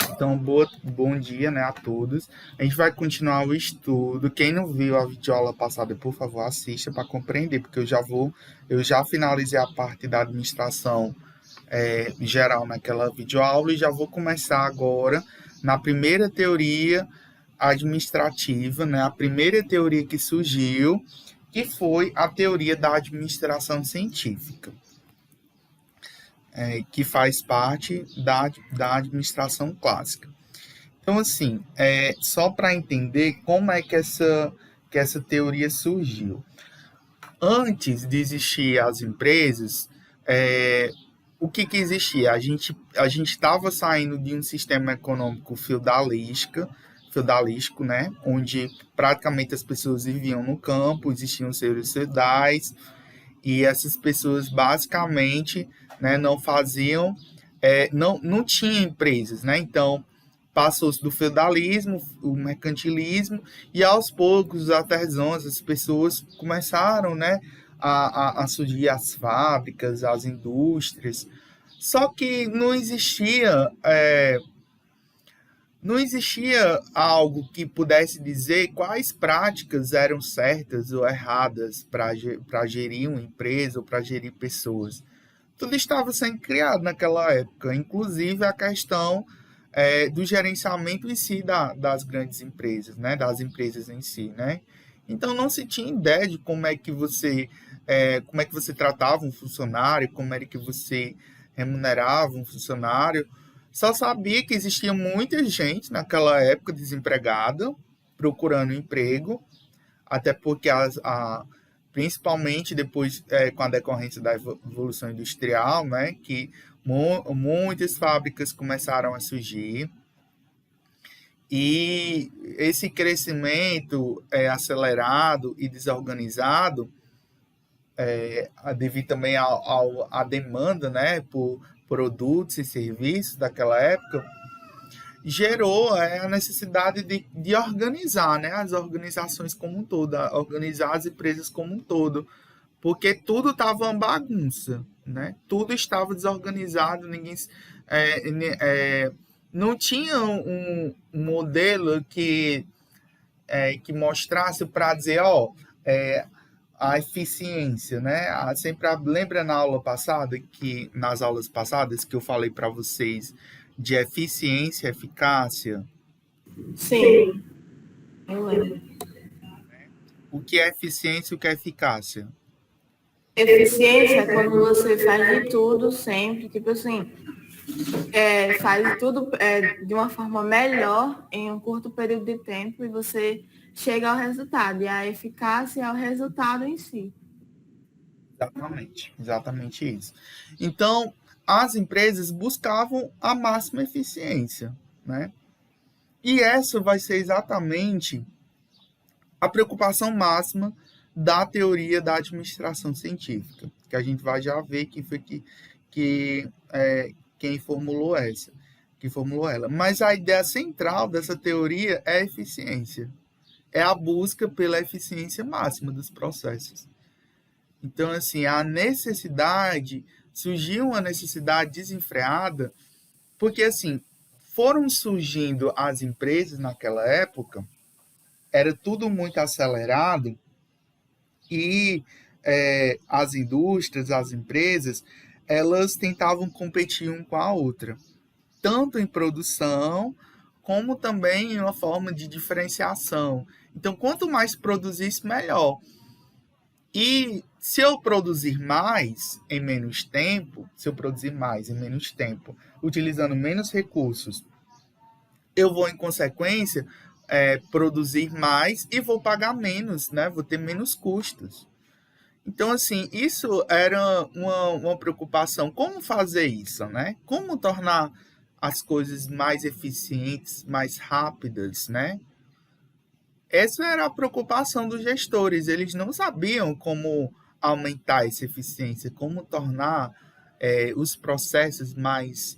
Então, bom dia, né, a todos. A gente vai continuar o estudo. Quem não viu a videoaula passada, por favor, assista para compreender, porque eu já finalizei a parte da administração geral naquela videoaula e já vou começar agora na primeira teoria administrativa, né, a primeira teoria que surgiu, que foi a teoria da administração científica, que faz parte da administração clássica. Então, assim, só para entender como é que essa teoria surgiu. Antes de existir as empresas, o que existia? A gente estava saindo de um sistema econômico feudalístico, né? Onde praticamente as pessoas viviam no campo, existiam seus feudais, e essas pessoas basicamente, né, não faziam, não tinha empresas, né? Então passou-se do feudalismo, o mercantilismo, e aos poucos os artesãos, as pessoas começaram, né, a surgir as fábricas, as indústrias. Só que não existia algo que pudesse dizer quais práticas eram certas ou erradas para gerir uma empresa ou para gerir pessoas. Tudo estava sendo criado naquela época, inclusive a questão do gerenciamento em si das grandes empresas, né, das empresas em si, né. Então não se tinha ideia de como é que você tratava um funcionário, como era que você remunerava um funcionário. Só sabia que existia muita gente naquela época desempregada, procurando emprego, até porque principalmente depois com a decorrência da evolução industrial, né, que muitas fábricas começaram a surgir e esse crescimento acelerado e desorganizado, devido também à demanda, né, por produtos e serviços daquela época, gerou a necessidade de organizar, né, as organizações como um todo, organizar as empresas como um todo, porque tudo estava uma bagunça, né? Tudo estava desorganizado, ninguém não tinha um modelo que mostrasse para dizer, ó, a eficiência, né? Sempre lembra na aula passada que nas aulas passadas que eu falei para vocês de eficiência, eficácia. Sim, eu lembro. O que é eficiência e o que é eficácia? Eficiência é quando você faz de tudo sempre, tipo assim, faz tudo de uma forma melhor em um curto período de tempo e você chega ao resultado. E a eficácia é o resultado em si. Exatamente, exatamente isso. Então, as empresas buscavam a máxima eficiência, né? E essa vai ser exatamente a preocupação máxima da teoria da administração científica, que a gente vai já ver quem formulou que formulou ela. Mas a ideia central dessa teoria é a eficiência, é a busca pela eficiência máxima dos processos. Então, assim, surgiu uma necessidade desenfreada, porque, assim, foram surgindo as empresas naquela época, era tudo muito acelerado, e as indústrias, as empresas, elas tentavam competir uma com a outra, tanto em produção, como também em uma forma de diferenciação. Então, quanto mais produzisse, melhor. E se eu produzir mais em menos tempo, se eu produzir mais em menos tempo, utilizando menos recursos, eu vou, em consequência, produzir mais e vou pagar menos, né? Vou ter menos custos. Então, assim, isso era uma preocupação. Como fazer isso, né? Como tornar as coisas mais eficientes, mais rápidas, né? Essa era a preocupação dos gestores. Eles não sabiam como aumentar essa eficiência, como tornar os processos mais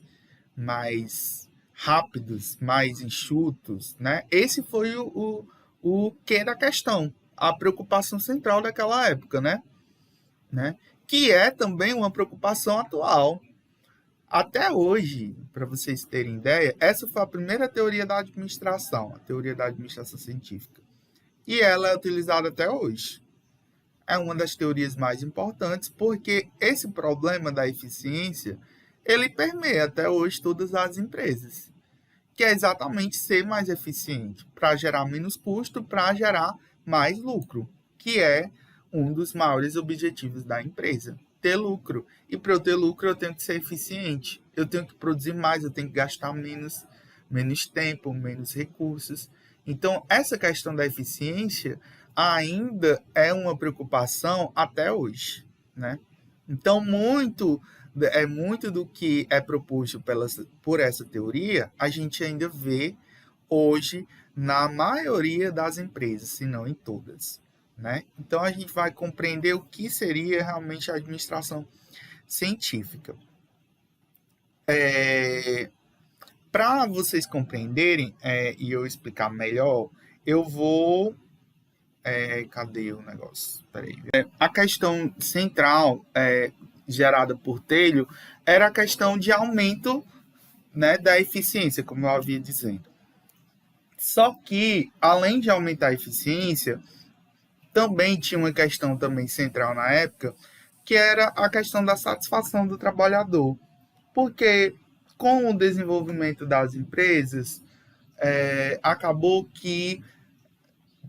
rápidos, mais enxutos, né? Esse foi o que da questão, a preocupação central daquela época, né? Que é também uma preocupação atual. Até hoje, para vocês terem ideia, essa foi a primeira teoria da administração, a teoria da administração científica. E ela é utilizada até hoje. É uma das teorias mais importantes, porque esse problema da eficiência, ele permeia até hoje todas as empresas, que é exatamente ser mais eficiente, para gerar menos custo, para gerar mais lucro, que é um dos maiores objetivos da empresa, ter lucro. E para eu ter lucro, eu tenho que ser eficiente, eu tenho que produzir mais, eu tenho que gastar menos tempo, menos recursos. Então, essa questão da eficiência ainda é uma preocupação até hoje, né? Então, muito do que é proposto por essa teoria, a gente ainda vê hoje na maioria das empresas, se não em todas, né? Então, a gente vai compreender o que seria realmente a administração científica. Para vocês compreenderem e eu explicar melhor, eu vou... cadê o negócio? Peraí. A questão central gerada por Taylor era a questão de aumento, né, da eficiência, como eu havia dizendo. Só que, além de aumentar a eficiência, também tinha uma questão também central na época, que era a questão da satisfação do trabalhador. Porque com o desenvolvimento das empresas, acabou que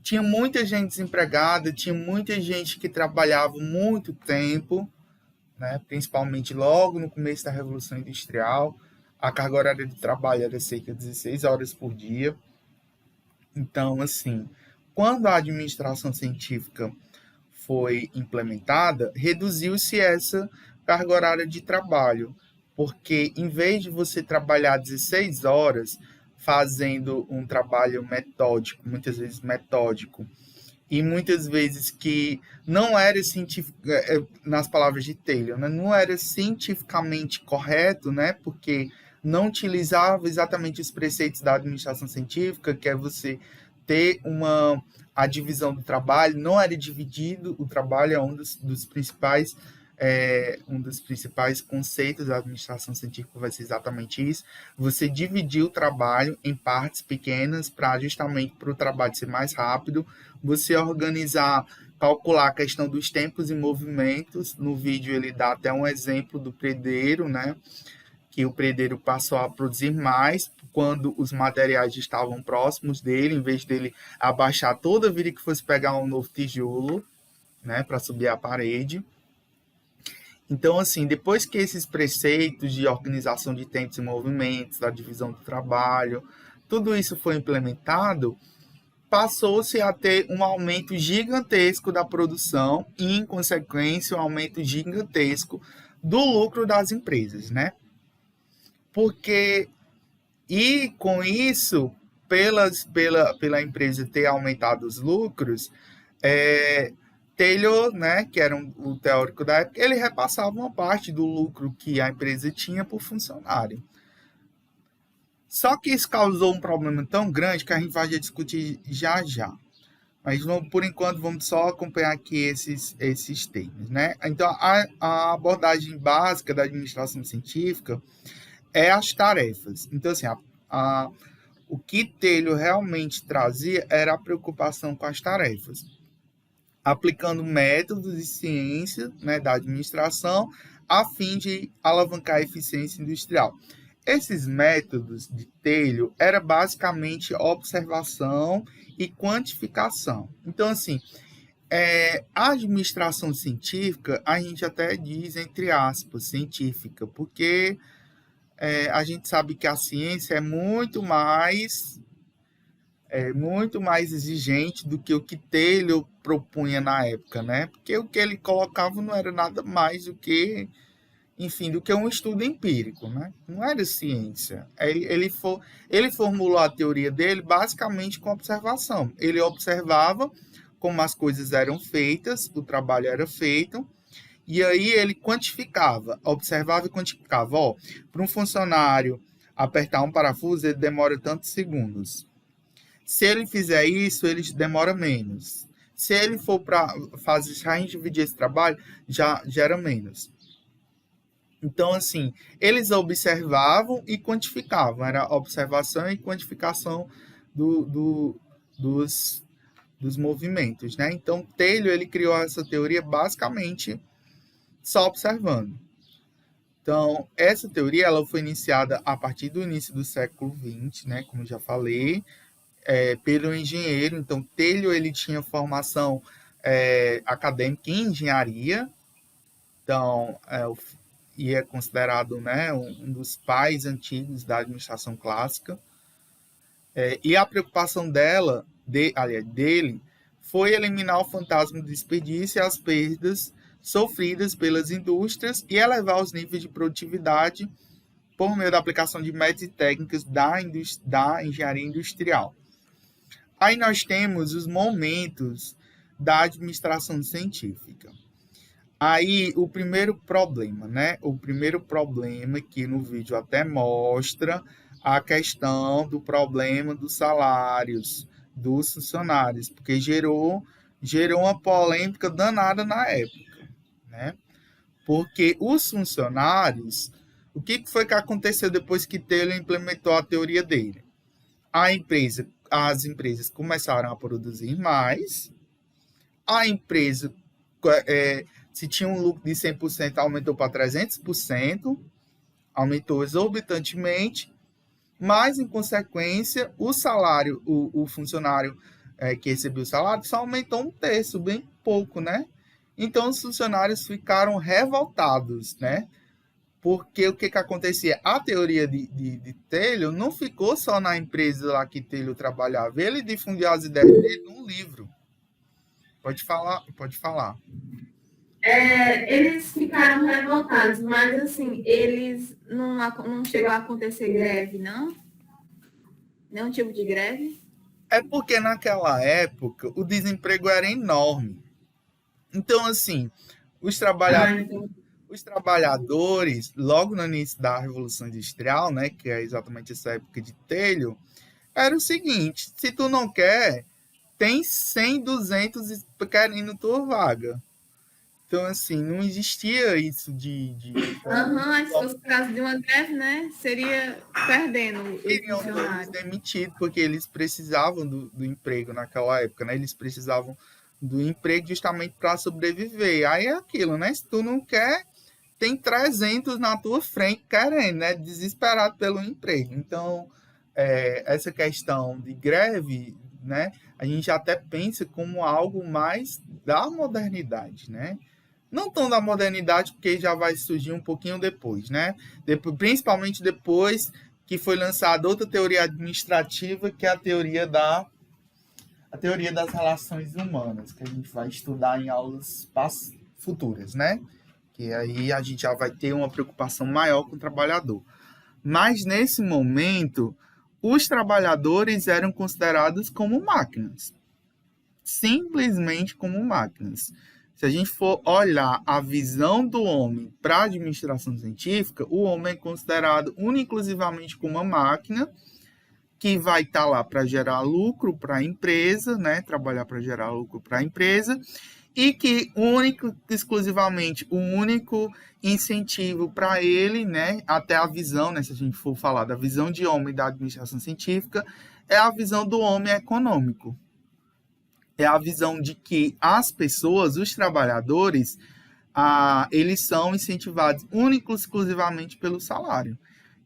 tinha muita gente desempregada, tinha muita gente que trabalhava muito tempo, né, principalmente logo no começo da Revolução Industrial. A carga horária de trabalho era cerca de 16 horas por dia. Então, assim, quando a administração científica foi implementada, reduziu-se essa carga horária de trabalho, porque em vez de você trabalhar 16 horas fazendo um trabalho metódico, muitas vezes metódico, e muitas vezes que não era científico, nas palavras de Taylor, né, não era cientificamente correto, né, porque não utilizava exatamente os preceitos da administração científica, que é você ter a divisão do trabalho, não era dividido, o trabalho é um dos principais conceitos da administração científica, vai ser exatamente isso, você dividir o trabalho em partes pequenas justamente para o trabalho ser mais rápido, você organizar, calcular a questão dos tempos e movimentos. No vídeo ele dá até um exemplo do predeiro, né? Que o predeiro passou a produzir mais quando os materiais estavam próximos dele, em vez dele abaixar toda vida que fosse pegar um novo tijolo, né, para subir a parede. Então, assim, depois que esses preceitos de organização de tempos e movimentos, da divisão do trabalho, tudo isso foi implementado, passou-se a ter um aumento gigantesco da produção e, em consequência, um aumento gigantesco do lucro das empresas, né? E com isso, pela empresa ter aumentado os lucros, Taylor, né, que era o teórico da época, ele repassava uma parte do lucro que a empresa tinha por funcionário. Só que isso causou um problema tão grande que a gente vai discutir já. Mas por enquanto vamos só acompanhar aqui esses termos, né? Então a abordagem básica da administração científica é as tarefas. Então, assim, o que Taylor realmente trazia era a preocupação com as tarefas, aplicando métodos e ciência, né, da administração a fim de alavancar a eficiência industrial. Esses métodos de Taylor era basicamente observação e quantificação. Então, assim, a administração científica, a gente até diz, entre aspas, científica, porque a gente sabe que a ciência é muito mais exigente do que o que Taylor propunha na época, né? Porque o que ele colocava não era nada mais do que, enfim, do que um estudo empírico, né? Não era ciência. Ele formulou a teoria dele basicamente com observação. Ele observava como as coisas eram feitas, o trabalho era feito, e aí ele quantificava, observava e quantificava. Para um funcionário apertar um parafuso, ele demora tantos segundos. Se ele fizer isso, ele demora menos. Se ele for para fazer, se a gente dividir esse trabalho, já gera menos. Então, assim, eles observavam e quantificavam, era observação e quantificação do, do, dos, dos movimentos, né? Então, Taylor, ele criou essa teoria basicamente só observando. Então, essa teoria ela foi iniciada a partir do início do século XX, né? Como já falei, pelo engenheiro. Então, Taylor, ele tinha formação acadêmica em engenharia, então, e é considerado, né, um dos pais antigos da administração clássica. E a preocupação dele, foi eliminar o fantasma do desperdício e as perdas sofridas pelas indústrias e elevar os níveis de produtividade por meio da aplicação de métodos e técnicas da engenharia industrial. Aí nós temos os momentos da administração científica. Aí o primeiro problema, né? O primeiro problema que no vídeo até mostra a questão do problema dos salários dos funcionários, porque gerou uma polêmica danada na época, né? Porque os funcionários, o que foi que aconteceu depois que Taylor implementou a teoria dele? As empresas começaram a produzir mais, a empresa se tinha um lucro de 100%, aumentou para 300%, aumentou exorbitantemente, mas, em consequência, o salário, o funcionário que recebeu o salário só aumentou um terço, bem pouco, né? Então, os funcionários ficaram revoltados, né? Porque o que acontecia? A teoria de Taylor não ficou só na empresa lá que Taylor trabalhava, ele difundiu as ideias dele num livro. Pode falar, pode falar. Eles ficaram revoltados, mas assim, eles não chegou a acontecer greve, não? Nenhum tipo de greve? É porque naquela época o desemprego era enorme. Então, assim, os trabalhadores, logo no início da Revolução Industrial, né, que é exatamente essa época de Taylor, era o seguinte: se tu não quer, tem 100, 200 querendo tua vaga. Então, assim, não existia isso Se fosse por causa de uma greve, né? Seria perdendo os Queriam todos funcionários. demitidos, porque eles precisavam do emprego naquela época, né? Eles precisavam do emprego justamente para sobreviver. Aí é aquilo, né? Se tu não quer, tem 300 na tua frente querendo, né? Desesperado pelo emprego. Então, essa questão de greve, né? A gente até pensa como algo mais da modernidade, né? Não tão da modernidade, porque já vai surgir um pouquinho depois, né? Principalmente depois que foi lançada outra teoria administrativa, que é a teoria das relações humanas, que a gente vai estudar em aulas futuras, né? Que aí a gente já vai ter uma preocupação maior com o trabalhador. Mas nesse momento, os trabalhadores eram considerados como máquinas. Simplesmente como máquinas. Se a gente for olhar a visão do homem para a administração científica, o homem é considerado exclusivamente como uma máquina que vai estar lá para gerar lucro para a empresa, né? Trabalhar para gerar lucro para a empresa, e que exclusivamente, o único incentivo para ele, né? Até a visão, né? Se a gente for falar da visão de homem da administração científica, é a visão do homem econômico. É a visão de que as pessoas, os trabalhadores, eles são incentivados exclusivamente pelo salário.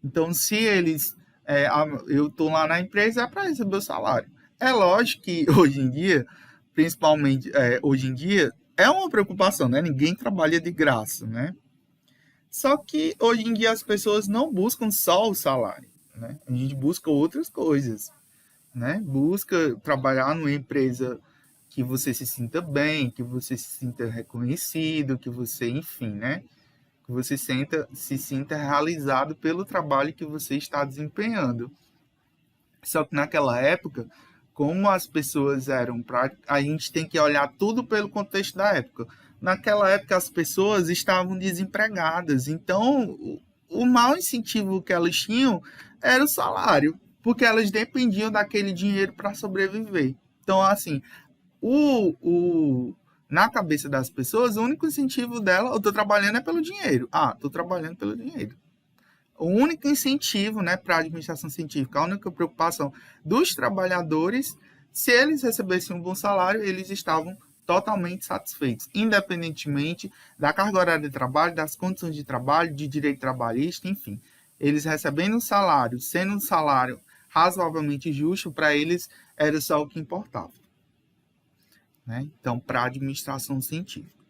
Então, se eles... eu estou lá na empresa, é para receber o salário. É lógico que hoje em dia, principalmente hoje em dia, é uma preocupação, né? Ninguém trabalha de graça, né? Só que hoje em dia as pessoas não buscam só o salário, né? A gente busca outras coisas, né? Busca trabalhar numa empresa que você se sinta bem, que você se sinta reconhecido, que você, enfim, né? Que você se sinta realizado pelo trabalho que você está desempenhando. Só que naquela época, como as pessoas eram a gente tem que olhar tudo pelo contexto da época. Naquela época, as pessoas estavam desempregadas, então o maior incentivo que elas tinham era o salário, porque elas dependiam daquele dinheiro para sobreviver. Então, assim, Na cabeça das pessoas, o único incentivo dela, eu estou trabalhando é pelo dinheiro. Estou trabalhando pelo dinheiro. O único incentivo, né, para a administração científica, a única preocupação dos trabalhadores, se eles recebessem um bom salário, eles estavam totalmente satisfeitos, independentemente da carga horária de trabalho, das condições de trabalho, de direito trabalhista, enfim. Eles recebendo um salário, sendo um salário razoavelmente justo, para eles era só o que importava. Né? Então, para a administração científica.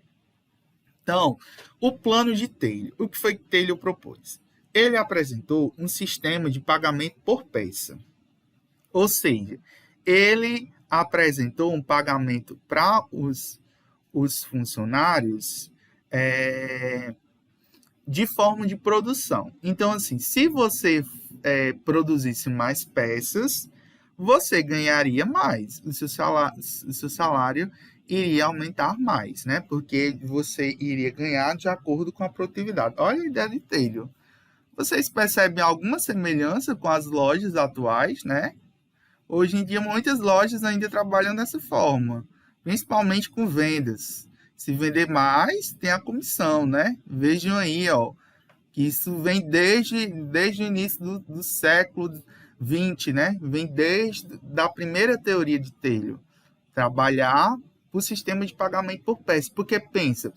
Então, o plano de Taylor. O que foi que Taylor propôs? Ele apresentou um sistema de pagamento por peça. Ou seja, ele apresentou um pagamento para os funcionários de forma de produção. Então, assim, se você produzisse mais peças, você ganharia mais. O seu salário iria aumentar mais, né? Porque você iria ganhar de acordo com a produtividade. Olha a ideia de Taylor. Vocês percebem alguma semelhança com as lojas atuais, né? Hoje em dia, muitas lojas ainda trabalham dessa forma, principalmente com vendas. Se vender mais, tem a comissão, né? Vejam aí, ó, que isso vem desde o início do século XX, né? Vem desde a primeira teoria de Taylor. Trabalhar por sistema de pagamento por peça. Porque pensa,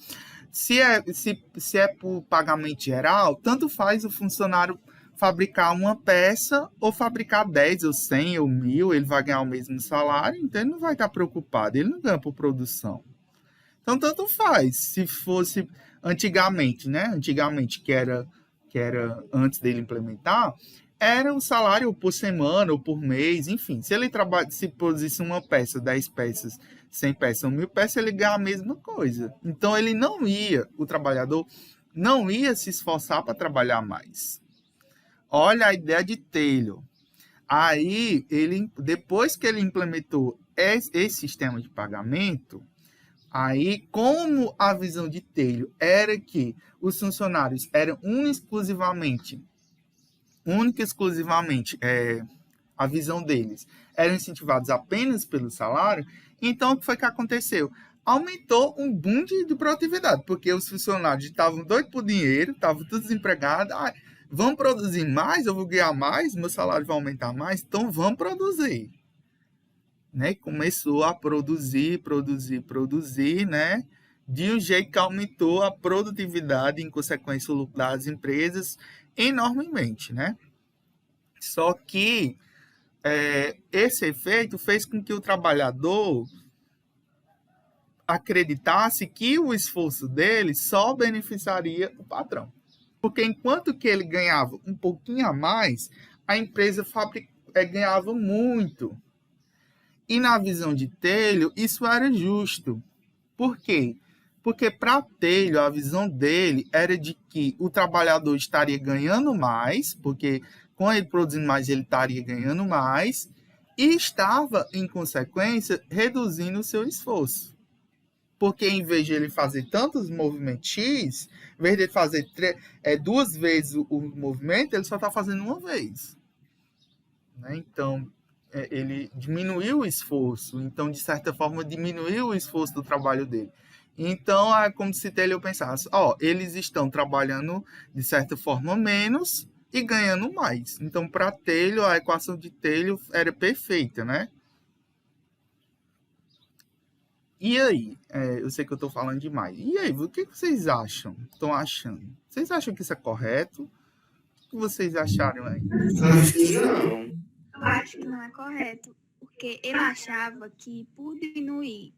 se é por pagamento geral, tanto faz o funcionário fabricar uma peça ou fabricar 10 ou 100 ou 1000, ele vai ganhar o mesmo salário, então ele não vai estar preocupado, ele não ganha por produção. Então, tanto faz. Se fosse antigamente, né? Antigamente, que era antes dele implementar, era o salário por semana ou por mês, enfim. Se produzisse uma peça, 10 peças, 100 peças ou 1000 peças, ele ganha a mesma coisa. Então, o trabalhador não ia se esforçar para trabalhar mais. Olha a ideia de Taylor. Aí, depois que ele implementou esse sistema de pagamento, aí, como a visão de Taylor era que os funcionários eram única e exclusivamente, a visão deles, eram incentivados apenas pelo salário, então o que foi que aconteceu? Aumentou um boom de produtividade, porque os funcionários estavam doidos por dinheiro, estavam todos desempregados, vamos produzir mais, eu vou ganhar mais, meu salário vai aumentar mais, então vamos produzir. Né? Começou a produzir, né? De um jeito que aumentou a produtividade, em consequência, o lucro das empresas enormemente, né? Só que esse efeito fez com que o trabalhador acreditasse que o esforço dele só beneficiaria o patrão. Porque enquanto que ele ganhava um pouquinho a mais, a empresa ganhava muito. E na visão de Taylor, isso era justo. Por quê? Porque para Taylor, a visão dele era de que o trabalhador estaria ganhando mais, porque com ele produzindo mais, ele estaria ganhando mais, e estava, em consequência, reduzindo o seu esforço. Porque em vez de ele fazer tantos movimentos X, em vez de ele fazer 2 vezes o movimento, ele só está fazendo uma vez. Né? Então, ele diminuiu o esforço, então, de certa forma, diminuiu o esforço do trabalho dele. Então, é como se Taylor pensasse, eles estão trabalhando, de certa forma, menos e ganhando mais. Então, para Taylor, a equação de Taylor era perfeita, né? E aí? Eu sei que eu estou falando demais. E aí, o que vocês acham? Estão achando? Vocês acham que isso é correto? O que vocês acharam aí? Eu acho que não é correto, porque ele achava que por diminuir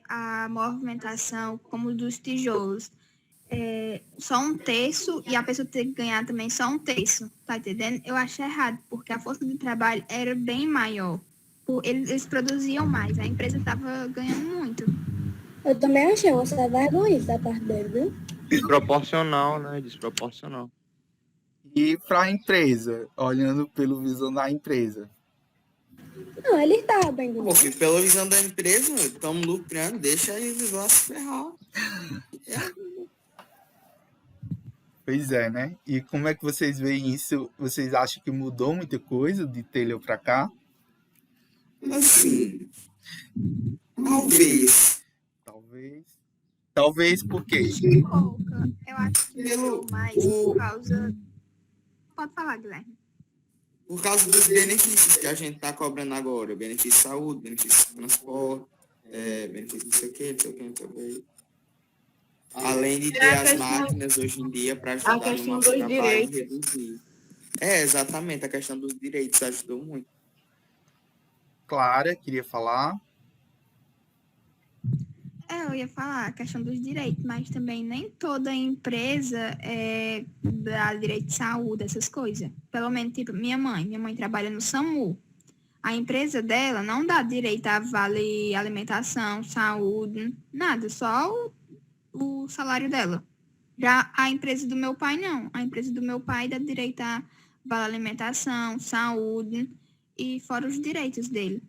a movimentação, como dos tijolos, só 1/3 e a pessoa ter que ganhar também só 1/3, tá entendendo? Eu acho errado, porque a força de trabalho era bem maior. Eles produziam mais, a empresa estava ganhando muito. Eu também achei uma certa vergonha da parte dele, viu? Desproporcional, né? Desproporcional. E para a empresa, olhando pela visão da empresa? Não, ele estava bem Pô, filho, pela visão da empresa, estamos lucrando, deixa eles lá se ferrar. Pois é, né? E como é que vocês veem isso? Vocês acham que mudou muita coisa de Taylor para cá? Assim, talvez. Talvez porque Pouca. Eu acho que melhorou mais por causa. Pode falar, Guilherme. Por causa dos benefícios que a gente tá cobrando agora. Benefício de saúde, benefício de transporte, benefício não sei o quê, não sei o quê, não sei o quê. Além de ter a as questão- máquinas hoje em dia para a ajudar no questão nosso dos trabalho e direitos. reduzir. Exatamente, a questão dos direitos ajudou muito. Clara queria falar. Eu ia falar a questão dos direitos, mas também nem toda empresa dá direito de saúde, essas coisas. Pelo menos, tipo, minha mãe trabalha no SAMU. A empresa dela não dá direito a vale alimentação, saúde, nada, só o salário dela. Já a empresa do meu pai, não. A empresa do meu pai dá direito a vale alimentação, saúde e fora os direitos deles.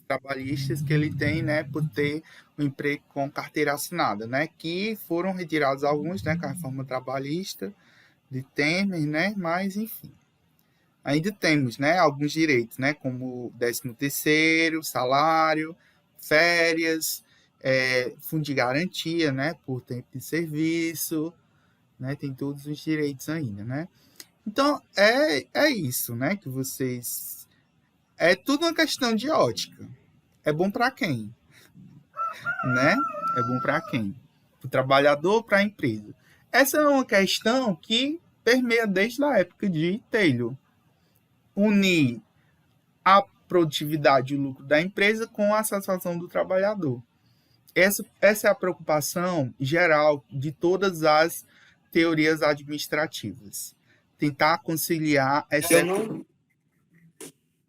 Trabalhistas que ele tem, né, por ter um emprego com carteira assinada, né, que foram retirados alguns, né, com a reforma trabalhista de Temer, né, mas enfim. Ainda temos, né, alguns direitos, né, como 13º, salário, férias, fundo de garantia, né, por tempo de serviço, né, tem todos os direitos ainda, né. Então, é isso, né, que vocês... É tudo uma questão de ótica. É bom para quem? Né? É bom para quem? Para o trabalhador ou para a empresa? Essa é uma questão que permeia desde a época de Taylor. Unir a produtividade e o lucro da empresa com a satisfação do trabalhador. Essa é a preocupação geral de todas as teorias administrativas. Tentar conciliar essa...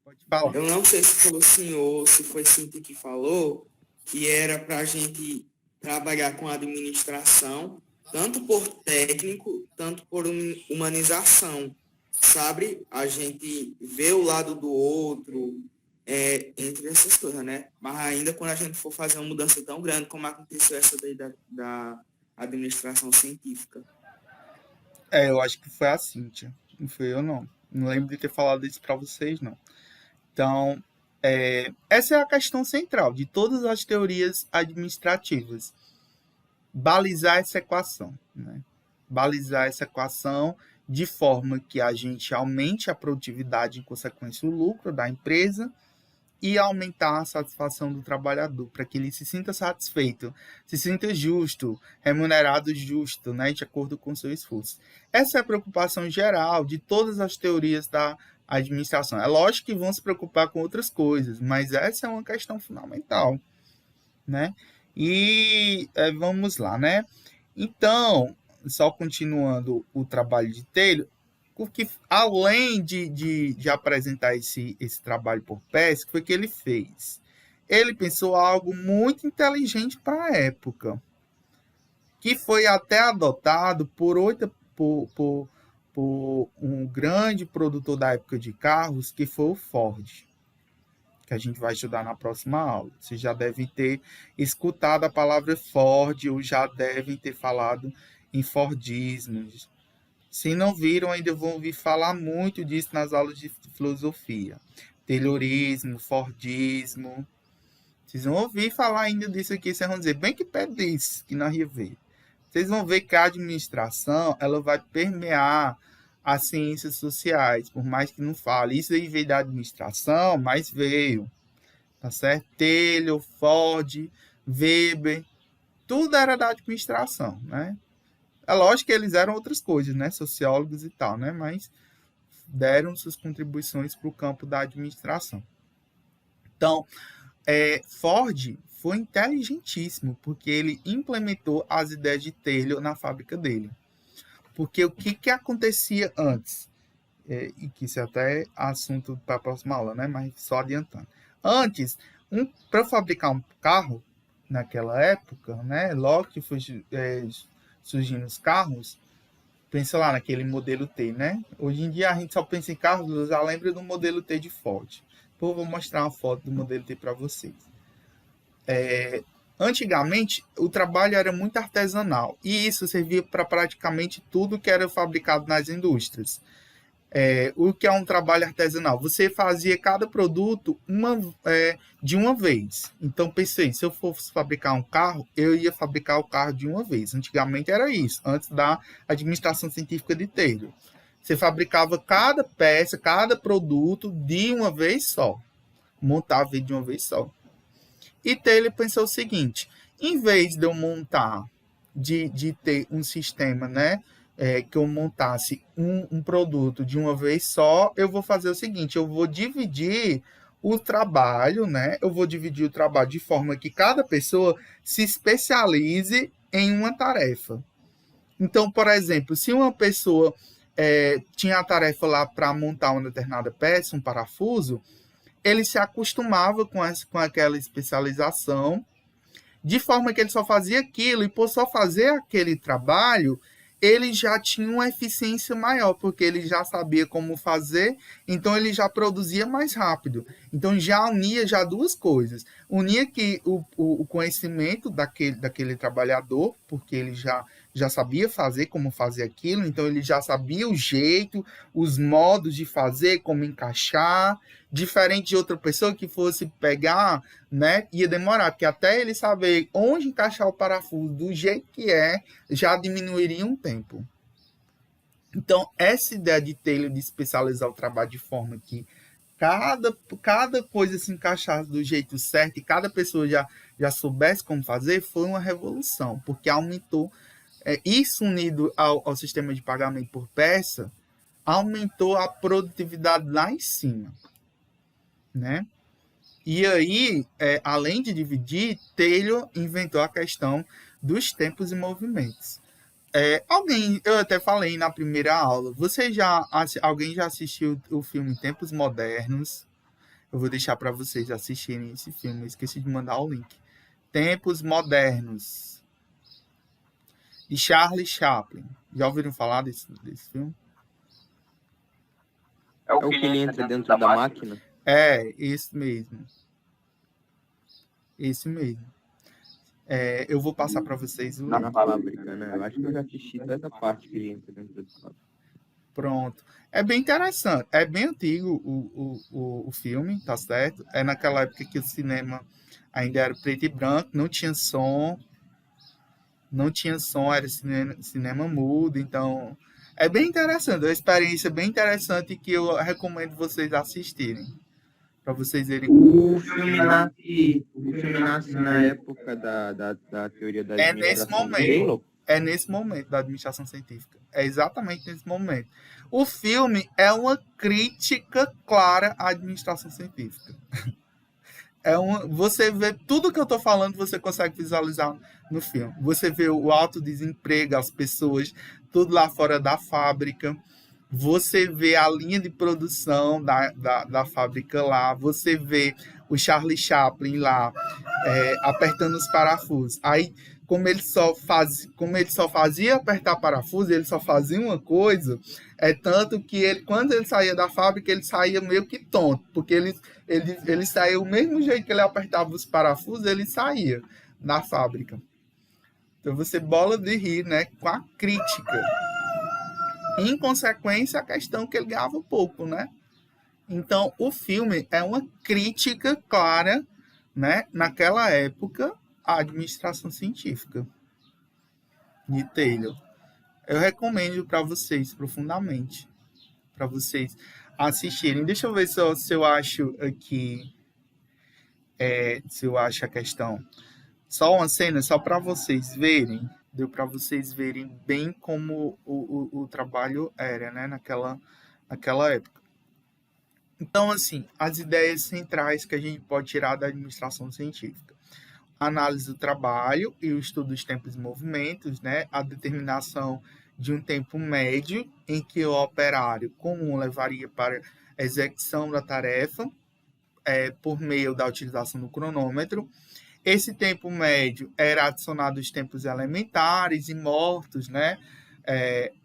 Pode falar. Eu não sei se foi o senhor, se foi Cintia que falou, que era para a gente trabalhar com administração, tanto por técnico, tanto por humanização, sabe? A gente vê o lado do outro, entre essas coisas, né? Mas ainda quando a gente for fazer uma mudança tão grande como aconteceu essa daí da administração científica. Eu acho que foi a Cíntia, não foi eu não. Não lembro de ter falado isso para vocês, não. Então, essa é a questão central de todas as teorias administrativas. Balizar essa equação, né? Balizar essa equação de forma que a gente aumente a produtividade, em consequência o lucro da empresa, e aumentar a satisfação do trabalhador, para que ele se sinta satisfeito, se sinta justo, remunerado justo, né, de acordo com o seu esforço. Essa é a preocupação geral de todas as teorias da administração. É lógico que vão se preocupar com outras coisas, mas essa é uma questão fundamental, né? E vamos lá, né? Então, só continuando o trabalho de Taylor, porque além de apresentar esse trabalho por PES, foi que ele fez. Ele pensou algo muito inteligente para a época, que foi até adotado por um grande produtor da época de carros, que foi o Ford, que a gente vai estudar na próxima aula. Vocês já devem ter escutado a palavra Ford, ou já devem ter falado em Fordismos. Se não viram, ainda vão ouvir falar muito disso nas aulas de filosofia. Taylorismo, Fordismo. Vocês vão ouvir falar ainda disso aqui, vocês vão dizer, bem que pé disso, que nós ia ver. Vocês vão ver que a administração, ela vai permear as ciências sociais, por mais que não fale. Isso aí veio da administração, mas veio. Tá certo? Taylor, Ford, Weber, tudo era da administração, né? É lógico que eles eram outras coisas, né? Sociólogos e tal, né? Mas deram suas contribuições para o campo da administração. Então, Ford foi inteligentíssimo, porque ele implementou as ideias de Taylor na fábrica dele. Porque o que acontecia antes? E que isso é até assunto para a próxima aula, né? Mas só adiantando. Antes, para fabricar um carro, naquela época, né? Logo que foi surgindo os carros, pensa lá naquele modelo T, né? Hoje em dia a gente só pensa em carros, já lembra do modelo T de Ford. Depois eu vou mostrar uma foto do modelo T para vocês. Antigamente, o trabalho era muito artesanal, e isso servia para praticamente tudo que era fabricado nas indústrias. O que é um trabalho artesanal? Você fazia cada produto de uma vez. Então, pensei, se eu fosse fabricar um carro, eu ia fabricar o carro de uma vez. Antigamente era isso, antes da administração científica de telho. Você fabricava cada peça, cada produto de uma vez só. Montava de uma vez só. E Taylor pensou o seguinte, em vez de eu montar, de ter um sistema, né, que eu montasse um produto de uma vez só, eu vou fazer o seguinte, eu vou dividir o trabalho, né, eu vou dividir o trabalho de forma que cada pessoa se especialize em uma tarefa. Então, por exemplo, se uma pessoa tinha a tarefa lá para montar uma determinada peça, um parafuso, ele se acostumava com aquela especialização, de forma que ele só fazia aquilo, e por só fazer aquele trabalho, ele já tinha uma eficiência maior, porque ele já sabia como fazer, então ele já produzia mais rápido. Então já unia já duas coisas. Unia que o conhecimento daquele trabalhador, porque ele já sabia fazer como fazer aquilo, então ele já sabia o jeito, os modos de fazer, como encaixar, diferente de outra pessoa que fosse pegar, né, ia demorar, porque até ele saber onde encaixar o parafuso do jeito que já diminuiria um tempo. Então, essa ideia de Taylor de especializar o trabalho de forma que cada coisa se encaixasse do jeito certo e cada pessoa já soubesse como fazer, foi uma revolução, porque aumentou, isso unido ao sistema de pagamento por peça, aumentou a produtividade lá em cima, né? E aí, além de dividir, Taylor inventou a questão dos tempos e movimentos. Eu até falei na primeira aula, alguém já assistiu o filme Tempos Modernos? Eu vou deixar para vocês assistirem esse filme, eu esqueci de mandar o link. Tempos Modernos, de Charlie Chaplin. Já ouviram falar desse filme? É o que ele entra dentro da máquina? Isso mesmo. Isso mesmo. Eu vou passar para vocês o link. Na fábrica, né? Eu acho que eu já assisti toda essa parte que ele entra dentro da fábrica. Pronto. É bem interessante. É bem antigo o filme, tá certo? É naquela época que o cinema ainda era preto e branco, não tinha som, era cinema mudo, então é bem interessante, é uma experiência bem interessante que eu recomendo vocês assistirem, para vocês verem. O filme nasce na época da teoria da administração do Taylor? É nesse momento da administração científica. É exatamente nesse momento. O filme é uma crítica clara à administração científica. Você vê tudo que eu estou falando, você consegue visualizar no filme. Você vê o alto desemprego, as pessoas, tudo lá fora da fábrica. Você vê a linha de produção da fábrica lá. Você vê o Charlie Chaplin lá, apertando os parafusos. Aí, como ele só fazia apertar parafuso, ele só fazia uma coisa, tanto que quando ele saía da fábrica, ele saía meio que tonto, porque ele saía o mesmo jeito que ele apertava os parafusos, ele saía da fábrica. Então você bola de rir, né, com a crítica. Em consequência, a questão que ele ganhava pouco, né? Então, o filme é uma crítica clara, né, naquela época, à administração científica de Taylor. Eu recomendo para vocês profundamente, para vocês assistirem. Deixa eu ver se eu acho aqui, se eu acho a questão. Só uma cena, só para vocês verem. Deu para vocês verem bem como o trabalho era, né, naquela época. Então, assim, as ideias centrais que a gente pode tirar da administração científica. Análise do trabalho e o estudo dos tempos e movimentos, né, a determinação de um tempo médio em que o operário comum levaria para a execução da tarefa por meio da utilização do cronômetro. Esse tempo médio era adicionado os tempos elementares e mortos, né?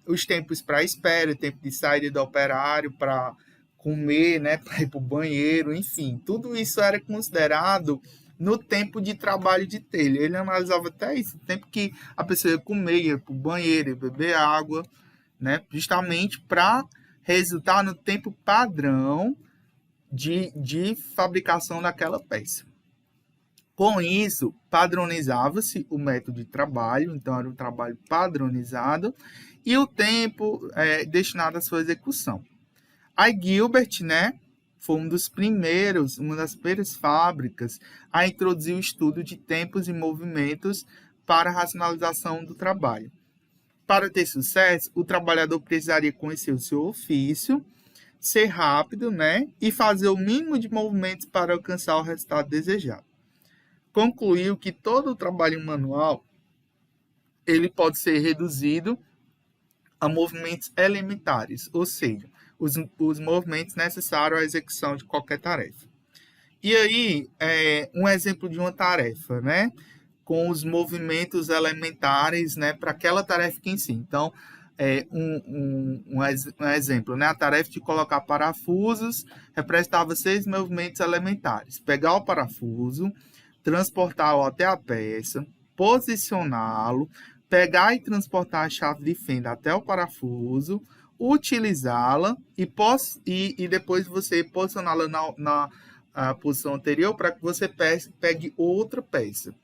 Os tempos para espera, o tempo de saída do operário para comer, né? Para ir para o banheiro, enfim. Tudo isso era considerado no tempo de trabalho de Taylor. Ele analisava até isso, o tempo que a pessoa ia comer, ia para o banheiro, ia beber água, né? Justamente para resultar no tempo padrão de fabricação daquela peça. Com isso, padronizava-se o método de trabalho, então era um trabalho padronizado, e o tempo destinado à sua execução. A Gilbert, né, foi uma das primeiras fábricas a introduzir o estudo de tempos e movimentos para a racionalização do trabalho. Para ter sucesso, o trabalhador precisaria conhecer o seu ofício, ser rápido, né, e fazer o mínimo de movimentos para alcançar o resultado desejado. Concluiu que todo o trabalho manual ele pode ser reduzido a movimentos elementares, ou seja, os movimentos necessários à execução de qualquer tarefa. E aí, um exemplo de uma tarefa, né, com os movimentos elementares, né, para aquela tarefa em si. Então, um exemplo, né, a tarefa de colocar parafusos representava 6 movimentos elementares. Pegar o parafuso, transportá-lo até a peça, posicioná-lo, pegar e transportar a chave de fenda até o parafuso, utilizá-la e depois você posicioná-la na posição anterior para que você pegue outra peça.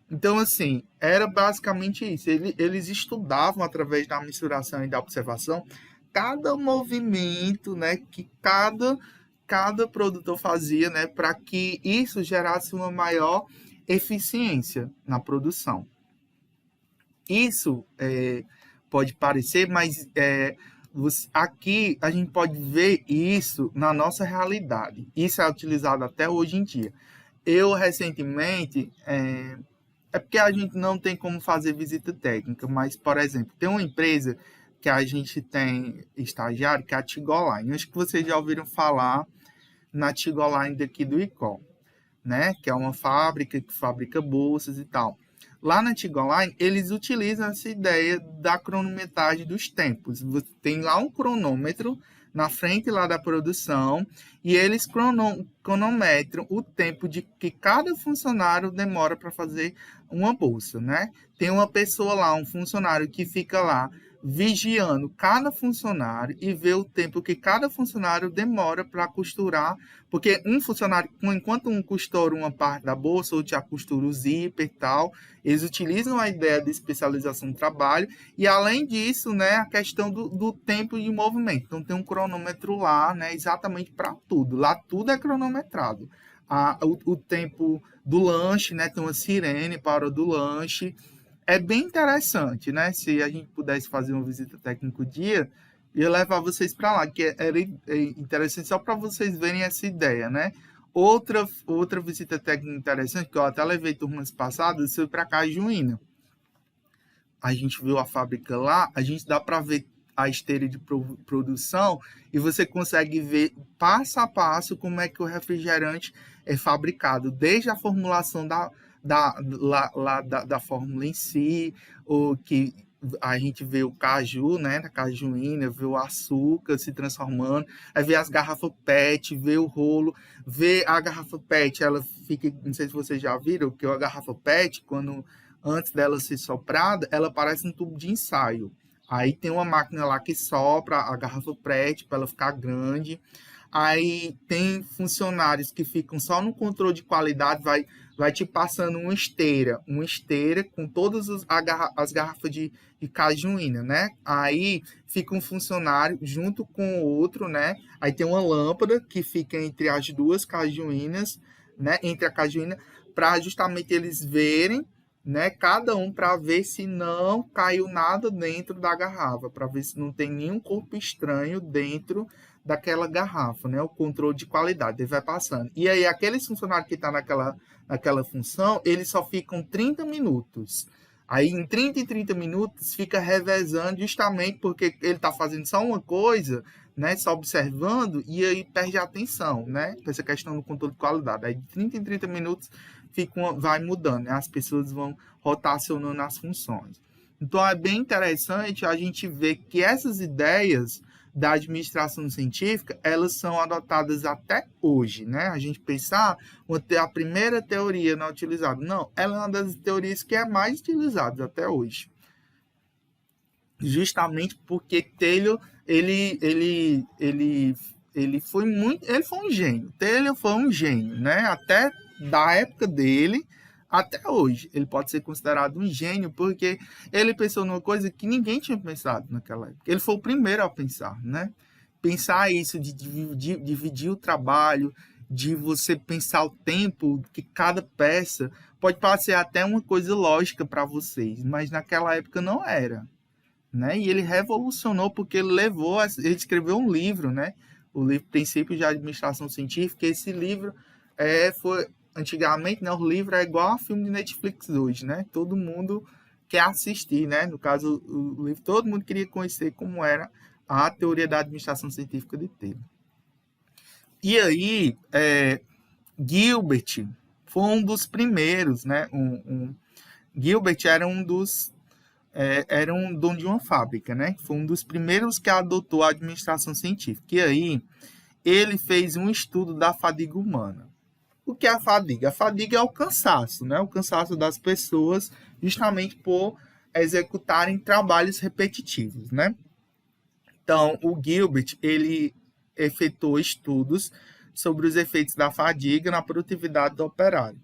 Então, assim, era basicamente isso. Eles estudavam, através da mensuração e da observação, cada movimento, né, que cada produtor fazia, né, para que isso gerasse uma maior eficiência na produção. Isso pode parecer, mas aqui a gente pode ver isso na nossa realidade. Isso é utilizado até hoje em dia. Eu, recentemente, porque a gente não tem como fazer visita técnica, mas, por exemplo, tem uma empresa que a gente tem estagiário, que é a Tigoline. Acho que vocês já ouviram falar na Tigoline daqui do ICOL, né? Que é uma fábrica que fabrica bolsas e tal. Lá na Tigoline, eles utilizam essa ideia da cronometragem dos tempos. Você tem lá um cronômetro na frente lá da produção e eles cronometram o tempo de que cada funcionário demora para fazer uma bolsa, né? Tem uma pessoa lá, um funcionário que fica lá vigiando cada funcionário e vê o tempo que cada funcionário demora para costurar, porque um funcionário, enquanto um costura uma parte da bolsa, outro já costura o zíper e tal, eles utilizam a ideia de especialização do trabalho e, além disso, né, a questão do tempo de movimento. Então, tem um cronômetro lá, né, exatamente para tudo. Lá tudo é cronometrado. O tempo do lanche, né, tem uma sirene para a hora do lanche. É bem interessante, né? Se a gente pudesse fazer uma visita técnica um dia, ia levar vocês para lá, que era interessante só para vocês verem essa ideia, né? Outra visita técnica interessante, que eu até levei turmas passadas, foi para Cajuína. A gente viu a fábrica lá, a gente dá para ver a esteira de produção e você consegue ver passo a passo como é que o refrigerante é fabricado, desde a formulação da fórmula em si, ou que a gente vê o caju, né, da cajuína, vê o açúcar se transformando, aí vê as garrafas PET, vê o rolo, vê a garrafa PET, ela fica, não sei se vocês já viram, que a garrafa PET, antes dela ser soprada, ela parece um tubo de ensaio. Aí tem uma máquina lá que sopra a garrafa PET para ela ficar grande. Aí tem funcionários que ficam só no controle de qualidade, vai te passando uma esteira com todas as garrafas de cajuína, né? Aí fica um funcionário junto com o outro, né? Aí tem uma lâmpada que fica entre as duas cajuínas, né? Entre a cajuína, para justamente eles verem, né? Cada um, para ver se não caiu nada dentro da garrafa, para ver se não tem nenhum corpo estranho dentro daquela garrafa, né? O controle de qualidade, ele vai passando. E aí, aqueles funcionários que estão naquela função, eles só ficam 30 minutos. Aí, em 30 minutos, fica revezando justamente porque ele está fazendo só uma coisa, né? Só observando, e aí perde a atenção, né? Essa questão do controle de qualidade. Aí, de 30 minutos, vai mudando, né? As pessoas vão rotacionando as funções. Então, é bem interessante a gente ver que essas ideias da administração científica, elas são adotadas até hoje, né? A gente pensar, a primeira teoria não utilizada. Não, ela é uma das teorias que é mais utilizada até hoje. justamente porque Taylor ele foi um gênio. Taylor foi um gênio, né? Até da época dele até hoje. Ele pode ser considerado um gênio porque ele pensou numa coisa que ninguém tinha pensado naquela época. Ele foi o primeiro a pensar, né? Pensar isso de dividir o trabalho, de você pensar o tempo que cada peça pode parecer até uma coisa lógica para vocês, mas naquela época não era, né? E ele revolucionou porque ele escreveu um livro, né? O livro Princípios de Administração Científica. Esse livro foi antigamente, né? O livro é igual a filme de Netflix hoje, né? Todo mundo quer assistir, né? No caso, o livro, todo mundo queria conhecer como era a teoria da administração científica de Taylor. E aí, Gilbert foi um dos primeiros, né? Gilbert era um dono de uma fábrica, né? Foi um dos primeiros que adotou a administração científica. E aí, ele fez um estudo da fadiga humana. O que é a fadiga? A fadiga é o cansaço, né? O cansaço das pessoas justamente por executarem trabalhos repetitivos, né? Então, o Gilbert, ele efetuou estudos sobre os efeitos da fadiga na produtividade do operário.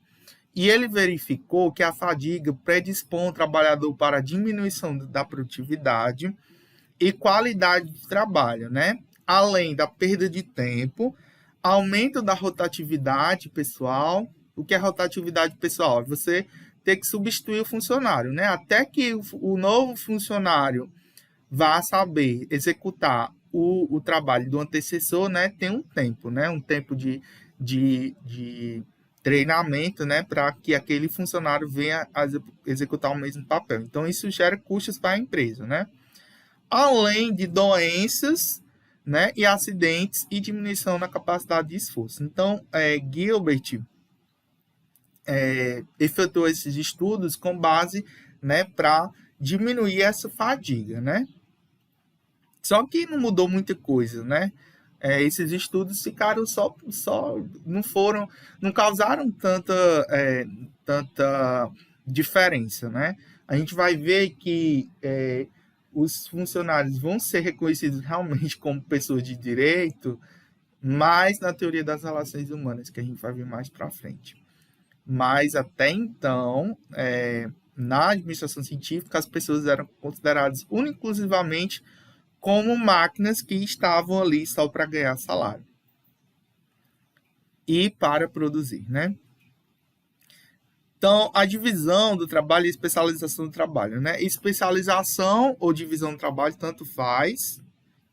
E ele verificou que a fadiga predispõe o trabalhador para a diminuição da produtividade e qualidade do trabalho, né? Além da perda de tempo, aumento da rotatividade pessoal. O que é rotatividade pessoal? É você ter que substituir o funcionário, né? Até que o novo funcionário vá saber executar o trabalho do antecessor, né? Tem um tempo, né? Um tempo de treinamento, né? Para que aquele funcionário venha a executar o mesmo papel. Então, isso gera custos para a empresa, né? Além de doenças, né? E acidentes e diminuição na capacidade de esforço. Então, Gilbert efetuou esses estudos com base, né? Para diminuir essa fadiga, né? Só que não mudou muita coisa, né? Esses estudos ficaram não causaram tanta diferença, né? A gente vai ver que os funcionários vão ser reconhecidos realmente como pessoas de direito, mas na teoria das relações humanas, que a gente vai ver mais para frente. Mas até então, na administração científica, as pessoas eram consideradas exclusivamente como máquinas que estavam ali só para ganhar salário e para produzir, né? Então, a divisão do trabalho e especialização do trabalho, né? Especialização ou divisão do trabalho, tanto faz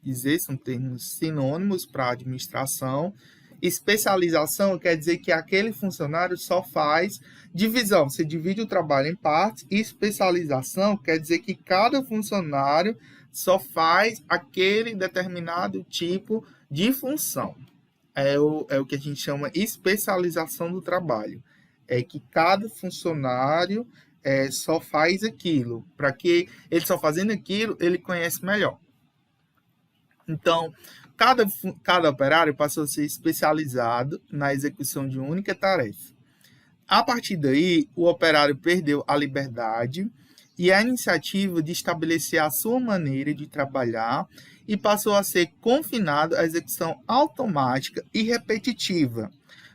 dizer, são termos sinônimos para administração. Especialização quer dizer que aquele funcionário só faz divisão, você divide o trabalho em partes. Especialização quer dizer que cada funcionário só faz aquele determinado tipo de função. É o que a gente chama especialização do trabalho. É que cada funcionário só faz aquilo. Para que ele só fazendo aquilo, ele conhece melhor. Então, cada operário passou a ser especializado na execução de uma única tarefa. A partir daí, o operário perdeu a liberdade e a iniciativa de estabelecer a sua maneira de trabalhar e passou a ser confinado à execução automática e repetitiva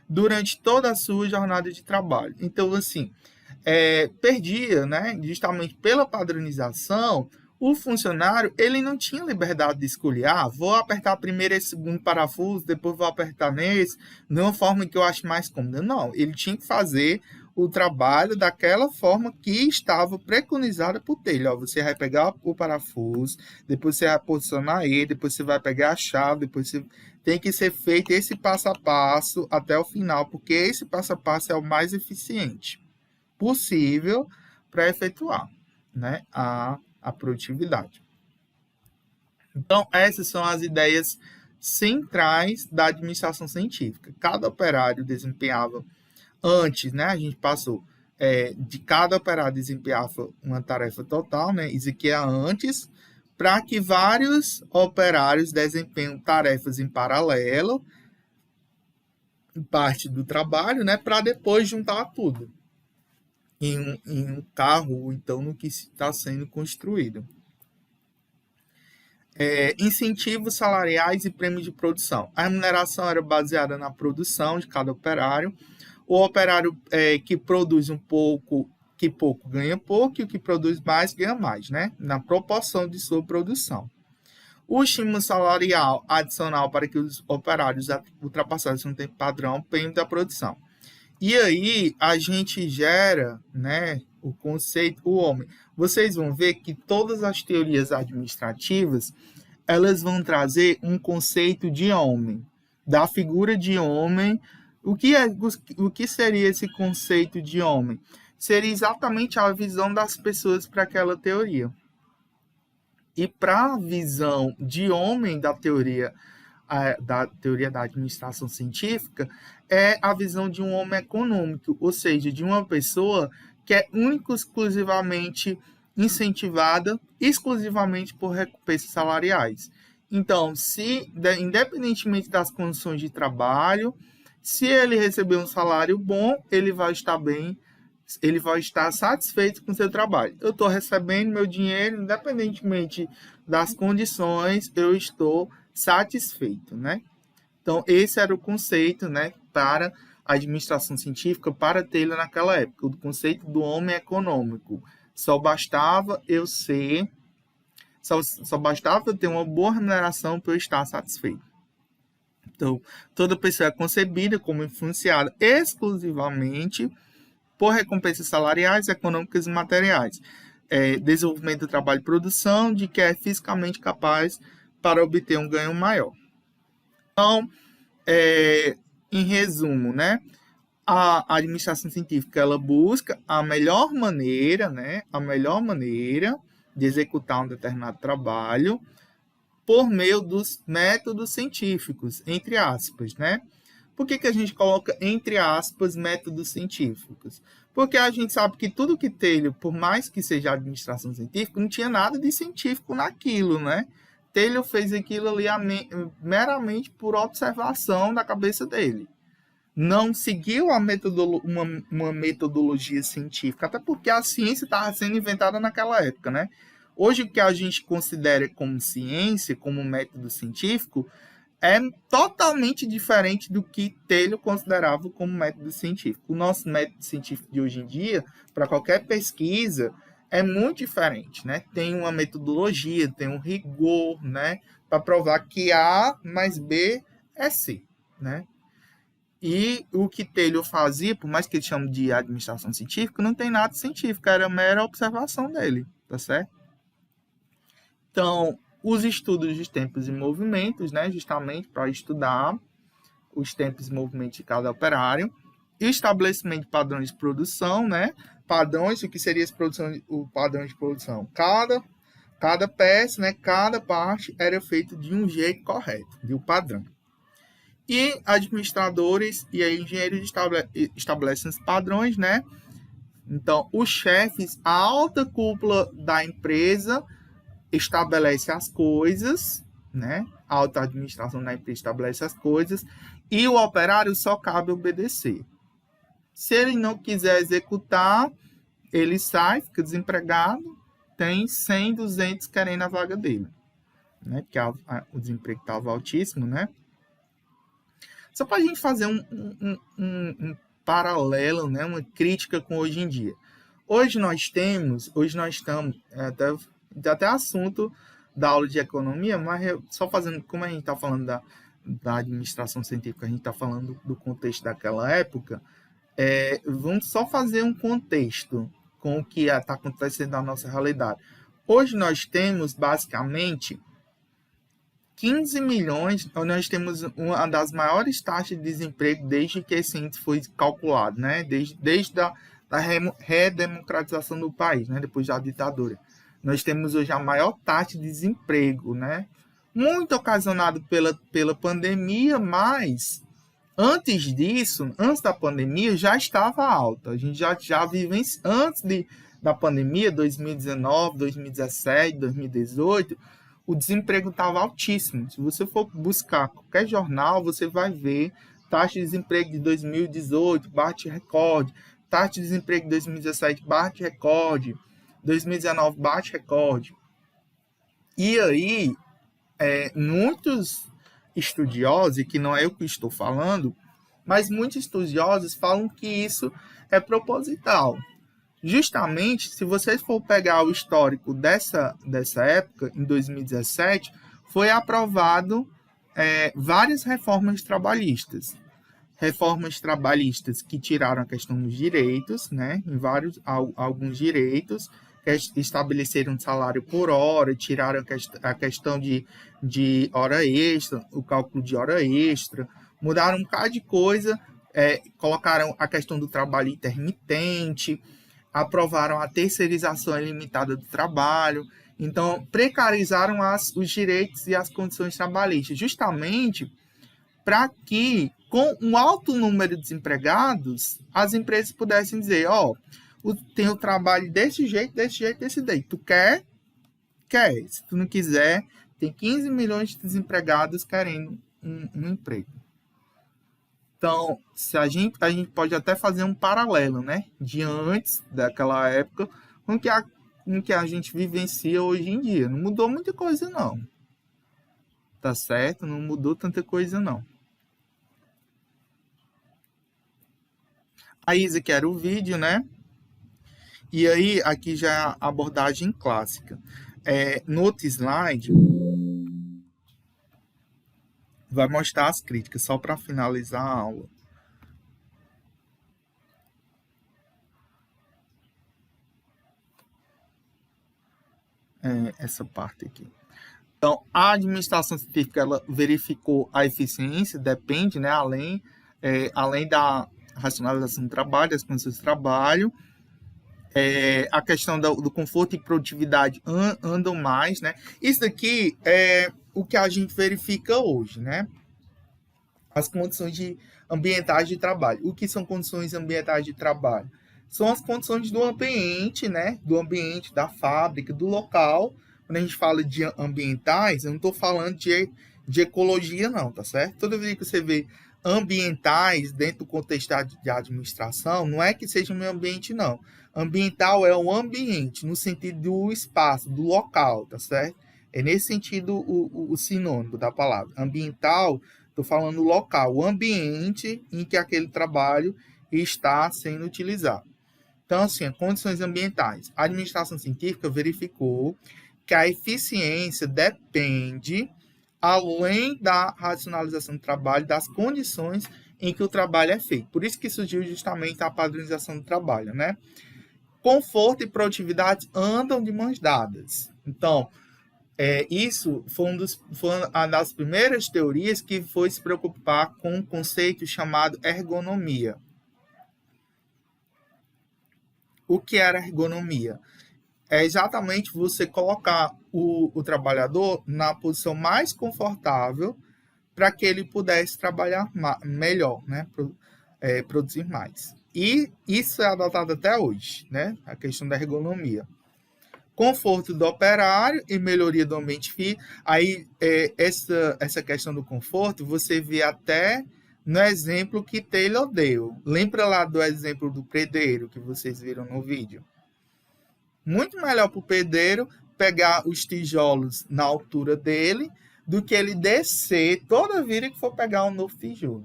durante toda a sua jornada de trabalho. Então, assim, perdia, né, justamente pela padronização, o funcionário ele não tinha liberdade de escolher, vou apertar primeiro esse segundo parafuso, depois vou apertar nesse, de uma forma que eu acho mais cômoda. Não, ele tinha que fazer o trabalho daquela forma que estava preconizada por Taylor. Você vai pegar o parafuso, depois você vai posicionar ele, depois você vai pegar a chave, depois você tem que ser feito esse passo a passo até o final, porque esse passo a passo é o mais eficiente possível para efetuar, né, a produtividade. Então, essas são as ideias centrais da administração científica. Cada operário desempenhava antes, né? A gente passou de cada operário desempenhava uma tarefa total, né? Isso aqui é antes, para que vários operários desempenhem tarefas em paralelo, em parte do trabalho, né? Para depois juntar tudo em um carro, ou então no que está sendo construído. incentivos salariais e prêmios de produção. A remuneração era baseada na produção de cada operário. O operário que produz pouco ganha pouco, e o que produz mais ganha mais, né? Na proporção de sua produção. O estímulo salarial adicional para que os operários ultrapassassem um tempo padrão prêmio da produção. E aí a gente gera, né, o conceito, o homem. Vocês vão ver que todas as teorias administrativas, elas vão trazer um conceito de homem, da figura de homem. O que seria esse conceito de homem? Seria exatamente a visão das pessoas para aquela teoria. E para a visão de homem da teoria da administração científica, é a visão de um homem econômico, ou seja, de uma pessoa que é única e exclusivamente incentivada, exclusivamente por recompensas salariais. Então, independentemente das condições de trabalho, se ele receber um salário bom, ele vai estar bem, ele vai estar satisfeito com o seu trabalho. Eu estou recebendo meu dinheiro, independentemente das condições, eu estou satisfeito, né? Então, esse era o conceito, né, para a administração científica, para Taylor naquela época, o conceito do homem econômico. Só bastava eu ter uma boa remuneração para eu estar satisfeito. Então, toda pessoa é concebida como influenciada exclusivamente por recompensas salariais, econômicas e materiais. Desenvolvimento do trabalho e produção, de que é fisicamente capaz para obter um ganho maior. Então, em resumo, né, a administração científica ela busca a melhor maneira de executar um determinado trabalho por meio dos métodos científicos, entre aspas, né? Por que a gente coloca, entre aspas, métodos científicos? Porque a gente sabe que tudo que Taylor, por mais que seja administração científica, não tinha nada de científico naquilo, né? Taylor fez aquilo ali meramente por observação da cabeça dele. Não seguiu uma metodologia científica, até porque a ciência estava sendo inventada naquela época, né? Hoje, o que a gente considera como ciência, como método científico, é totalmente diferente do que Taylor considerava como método científico. O nosso método científico de hoje em dia, para qualquer pesquisa, é muito diferente, né? Tem uma metodologia, tem um rigor, né? Para provar que A mais B é C, né? E o que Taylor fazia, por mais que ele chame de administração científica, não tem nada científico, era mera observação dele, tá certo? Então, os estudos de tempos e movimentos, né? Justamente para estudar os tempos e movimentos de cada operário, e o estabelecimento de padrões de produção, né? Padrões, o que seria o padrão de produção? Cada peça, né? Cada parte era feito de um jeito correto, de um padrão. E administradores e engenheiros estabelecem os padrões, né? Então, os chefes, a alta cúpula da empresa estabelece as coisas, né? A alta administração da empresa estabelece as coisas e o operário só cabe obedecer. Se ele não quiser executar, ele sai, fica desempregado, tem 100, 200 querendo a vaga dele, né? Porque o desemprego estava altíssimo, né? Só para a gente fazer um paralelo, né? Uma crítica com hoje em dia. Hoje nós estamos, até assunto da aula de economia, mas só fazendo, como a gente está falando da administração científica, a gente está falando do contexto daquela época, vamos só fazer um contexto com o que está acontecendo na nossa realidade. Hoje nós temos, basicamente, 15 milhões, nós temos uma das maiores taxas de desemprego desde que esse índice foi calculado, né? Desde a redemocratização do país, né? Depois da ditadura. Nós temos hoje a maior taxa de desemprego, né? Muito ocasionado pela pandemia, mas antes disso, antes da pandemia, já estava alta. A gente já vive antes da pandemia, 2019, 2017, 2018, o desemprego estava altíssimo. Se você for buscar qualquer jornal, você vai ver taxa de desemprego de 2018, bate recorde, taxa de desemprego de 2017, bate recorde, 2019 bate recorde. E aí, muitos estudiosos, e que não é eu que estou falando, mas muitos estudiosos falam que isso é proposital. Justamente, se vocês for pegar o histórico dessa época, em 2017, foi aprovado várias reformas trabalhistas. Reformas trabalhistas que tiraram a questão dos direitos, né, em alguns direitos, que estabeleceram salário por hora, tiraram a questão de hora extra, o cálculo de hora extra, mudaram um bocado de coisa, colocaram a questão do trabalho intermitente, aprovaram a terceirização ilimitada do trabalho, então precarizaram os direitos e as condições trabalhistas, justamente para que, com um alto número de desempregados, as empresas pudessem dizer, tem o trabalho desse jeito, desse jeito, desse jeito. Tu quer? Quer. Se tu não quiser, tem 15 milhões de desempregados querendo um emprego. Então, a gente pode até fazer um paralelo, né? De antes daquela época com que a gente vivencia hoje em dia. Não mudou muita coisa, não. Tá certo? Não mudou tanta coisa, não. A Isa quer o vídeo, né? E aí, aqui já é a abordagem clássica. No outro slide, vai mostrar as críticas, só para finalizar a aula. Essa parte aqui. Então, a administração científica, ela verificou a eficiência, depende, né? Além da racionalização do trabalho, das condições de trabalho, a questão do conforto e produtividade andam mais, né? Isso daqui é o que a gente verifica hoje, né? As condições ambientais de trabalho. O que são condições ambientais de trabalho? São as condições do ambiente, né? Do ambiente, da fábrica, do local. Quando a gente fala de ambientais, eu não estou falando de ecologia, não, tá certo? Toda vez que você vê ambientais dentro do contexto de administração, não é que seja um meio ambiente, não. Ambiental é o ambiente, no sentido do espaço, do local, tá certo? É nesse sentido o sinônimo da palavra. Ambiental, estou falando local, o ambiente em que aquele trabalho está sendo utilizado. Então, assim, condições ambientais. A administração científica verificou que a eficiência depende, além da racionalização do trabalho, das condições em que o trabalho é feito. Por isso que surgiu justamente a padronização do trabalho, né? Conforto e produtividade andam de mãos dadas. Então, isso foi uma das primeiras teorias que foi se preocupar com um conceito chamado ergonomia. O que era ergonomia? É exatamente você colocar o trabalhador na posição mais confortável para que ele pudesse trabalhar melhor, né? Produzir mais. E isso é adotado até hoje, né? A questão da ergonomia. Conforto do operário e melhoria do ambiente físico. Aí, essa questão do conforto, você vê até no exemplo que Taylor deu. Lembra lá do exemplo do pedreiro que vocês viram no vídeo? Muito melhor para o pedreiro pegar os tijolos na altura dele do que ele descer toda vida que for pegar um novo tijolo.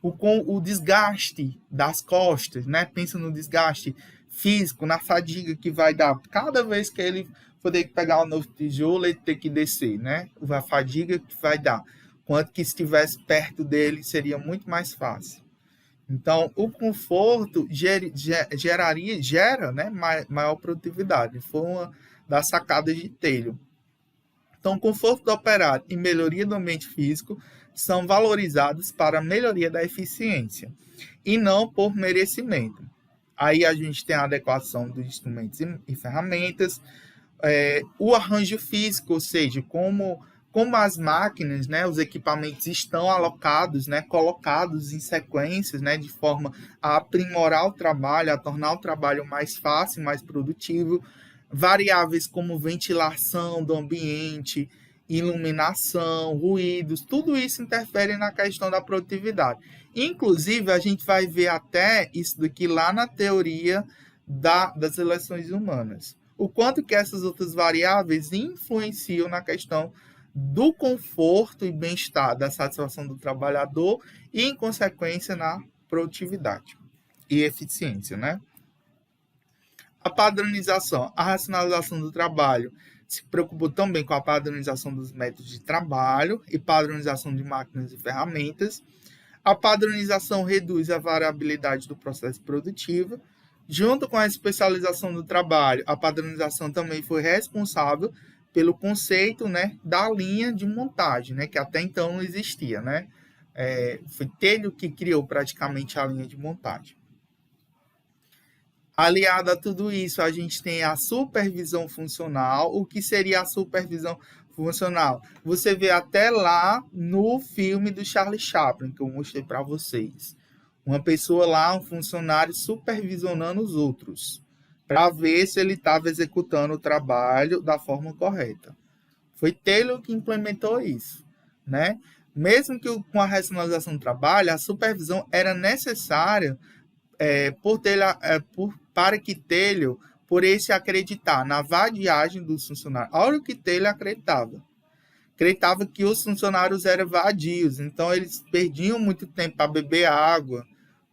O desgaste das costas, né? Pensa no desgaste físico, na fadiga que vai dar. Cada vez que ele for ter que pegar um novo tijolo, ele tem que descer, né? A fadiga que vai dar. Quanto que se estivesse perto dele, seria muito mais fácil. Então, o conforto gera, né, maior produtividade. Foi uma das sacadas de Taylor. Então, conforto do operário e melhoria do ambiente físico são valorizados para a melhoria da eficiência e não por merecimento. Aí a gente tem a adequação dos instrumentos e ferramentas, o arranjo físico, ou seja, como as máquinas, né, os equipamentos estão alocados, né, colocados em sequências, né, de forma a aprimorar o trabalho, a tornar o trabalho mais fácil, mais produtivo. Variáveis como ventilação do ambiente, iluminação, ruídos, tudo isso interfere na questão da produtividade. Inclusive, a gente vai ver até isso daqui lá na teoria das relações humanas. O quanto que essas outras variáveis influenciam na questão do conforto e bem-estar, da satisfação do trabalhador e, em consequência, na produtividade e eficiência, né? A padronização, a racionalização do trabalho se preocupou também com a padronização dos métodos de trabalho e padronização de máquinas e ferramentas. A padronização reduz a variabilidade do processo produtivo. Junto com a especialização do trabalho, a padronização também foi responsável pelo conceito, né, da linha de montagem, né, que até então não existia, né? Foi Taylor que criou praticamente a linha de montagem. Aliado a tudo isso, a gente tem a supervisão funcional. O que seria a supervisão funcional? Você vê até lá no filme do Charlie Chaplin, que eu mostrei para vocês. Uma pessoa lá, um funcionário, supervisionando os outros, para ver se ele estava executando o trabalho da forma correta. Foi Taylor que implementou isso, né? Mesmo que com a racionalização do trabalho, a supervisão era necessária para que Taylor pudesse acreditar na vadiagem dos funcionários. Olha o que Taylor acreditava. Acreditava que os funcionários eram vadios, então eles perdiam muito tempo para beber água,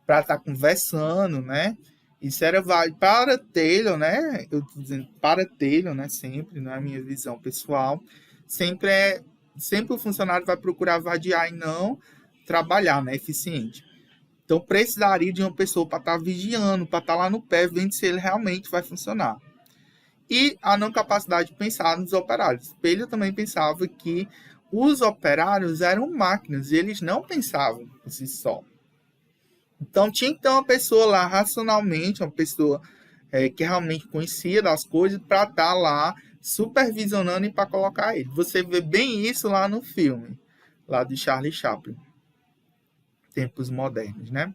para estar conversando, né? Isso era válido para Taylor, né? Eu estou dizendo para Taylor, né? Sempre, não é a minha visão pessoal. Sempre o funcionário vai procurar vadiar e não trabalhar, né? Eficiente. Então, precisaria de uma pessoa para estar vigiando, para estar lá no pé, vendo se ele realmente vai funcionar. E a não capacidade de pensar nos operários. Taylor também pensava que os operários eram máquinas e eles não pensavam por si só. Então, tinha que ter uma pessoa lá racionalmente, uma pessoa que realmente conhecia das coisas, para estar lá supervisionando e para colocar ele. Você vê bem isso lá no filme, lá de Charlie Chaplin. Tempos modernos, né?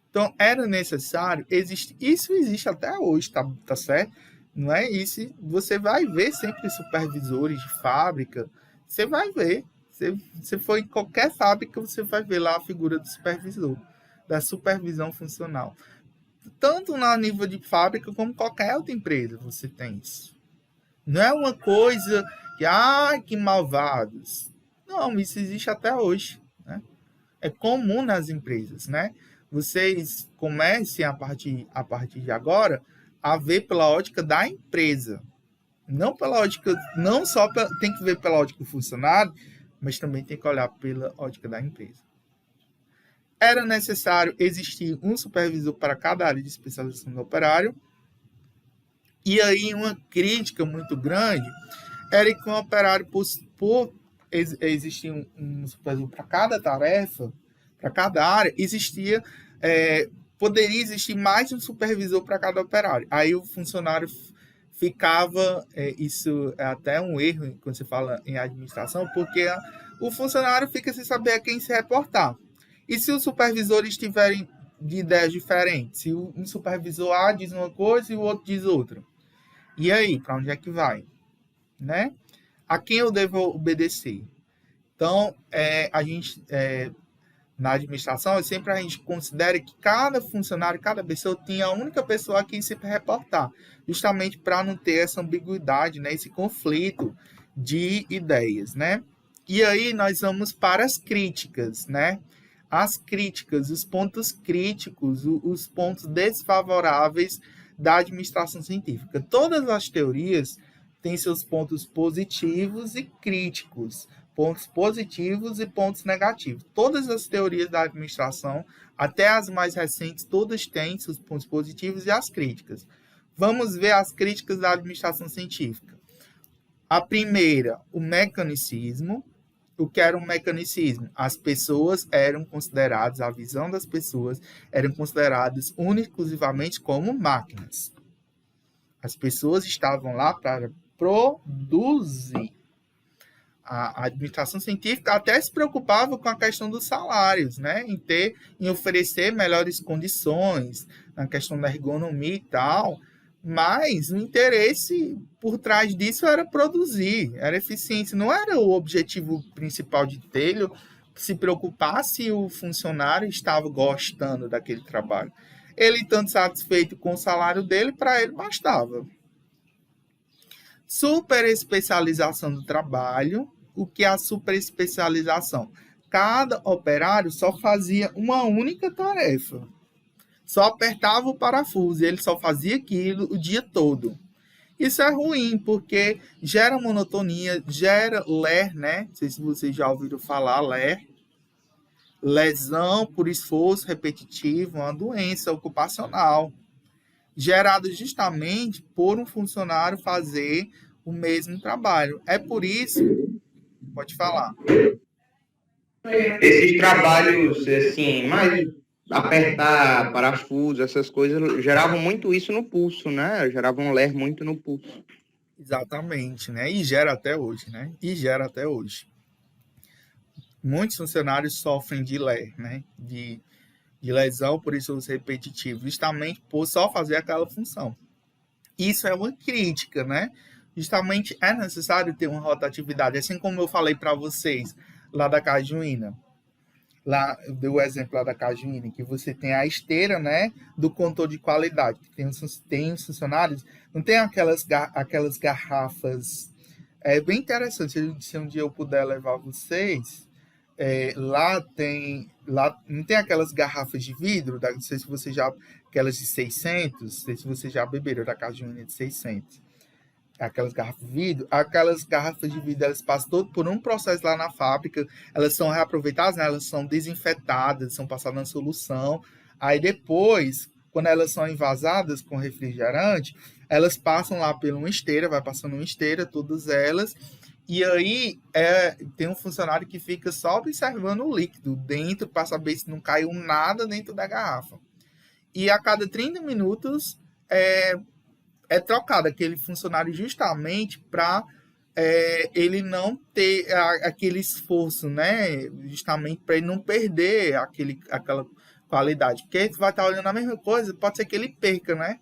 Então, era necessário, isso existe até hoje, tá certo? Não é isso? Você vai ver sempre supervisores de fábrica, você vai ver. Você for em qualquer fábrica, você vai ver lá a figura do supervisor, da supervisão funcional. Tanto no nível de fábrica, como qualquer outra empresa, você tem isso. Não é uma coisa que malvados. Não, isso existe até hoje, né? É comum nas empresas, né? Vocês comecem a partir de agora a ver pela ótica da empresa. Não pela ótica, não só tem que ver pela ótica do funcionário, mas também tem que olhar pela ótica da empresa. Era necessário existir um supervisor para cada área de especialização do operário. E aí uma crítica muito grande era que o operário, por existia um supervisor para cada tarefa, para cada área, poderia existir mais de um supervisor para cada operário. Aí o funcionário ficava, isso é até um erro quando você fala em administração, porque o funcionário fica sem saber a quem se reportar. E se os supervisores tiverem de ideias diferentes? Se um supervisor A diz uma coisa e o outro diz outra. E aí, para onde é que vai? Né? A quem eu devo obedecer? Então, na administração, sempre a gente considera que cada funcionário, cada pessoa tinha a única pessoa a quem se reportar, justamente para não ter essa ambiguidade, né? Esse conflito de ideias, né? E aí nós vamos para as críticas, né? As críticas, os pontos críticos, os pontos desfavoráveis da administração científica. Todas as teorias têm seus pontos positivos e críticos, pontos positivos e pontos negativos. Todas as teorias da administração, até as mais recentes, todas têm seus pontos positivos e as críticas. Vamos ver as críticas da administração científica. A primeira, o mecanicismo. O que era um mecanicismo? As pessoas eram consideradas, a visão das pessoas eram consideradas única e exclusivamente como máquinas. As pessoas estavam lá para produzir. A administração científica até se preocupava com a questão dos salários, né? Em oferecer melhores condições, na questão da ergonomia e tal, mas o interesse por trás disso era produzir, era eficiência, não era o objetivo principal de Taylor se preocupar se o funcionário estava gostando daquele trabalho. Ele, tanto satisfeito com o salário dele, para ele bastava. Super especialização do trabalho. o que é a superespecialização? Cada operário só fazia uma única tarefa. Só apertava o parafuso e ele só fazia aquilo o dia todo. Isso é ruim, porque gera monotonia, gera LER, né? Não sei se vocês já ouviram falar, LER. Lesão por esforço repetitivo, uma doença ocupacional, gerada justamente por um funcionário fazer o mesmo trabalho. É por isso, pode falar. Esses trabalhos, assim, mais apertar parafuso, essas coisas, geravam muito isso no pulso, né? Geravam LER muito no pulso. Exatamente, né? E gera até hoje, né? Muitos funcionários sofrem de LER, né? De lesão por esforço repetitivo, justamente por só fazer aquela função. Isso é uma crítica, né? Justamente é necessário ter uma rotatividade, assim como eu falei para vocês lá da Cajuína. Lá eu dei o exemplo lá da Cajuína, que você tem a esteira, né, do controle de qualidade. Tem os funcionários, não tem aquelas garrafas. É bem interessante, se um dia eu puder levar vocês, lá não tem aquelas garrafas de vidro, não sei se você já, aquelas de 600, não sei se você já beberam da Cajuína de 600. Aquelas garrafas de vidro, elas passam todo por um processo lá na fábrica, elas são reaproveitadas, né? Elas são desinfetadas, são passadas na solução, aí depois, quando elas são envasadas com refrigerante, elas passam lá por uma esteira, vai passando uma esteira, todas elas, e aí tem um funcionário que fica só observando o líquido dentro, para saber se não caiu nada dentro da garrafa. E a cada 30 minutos é trocado aquele funcionário justamente para ele não ter aquele esforço, né? Justamente para ele não perder aquela qualidade. Porque você vai estar olhando a mesma coisa, pode ser que ele perca, né?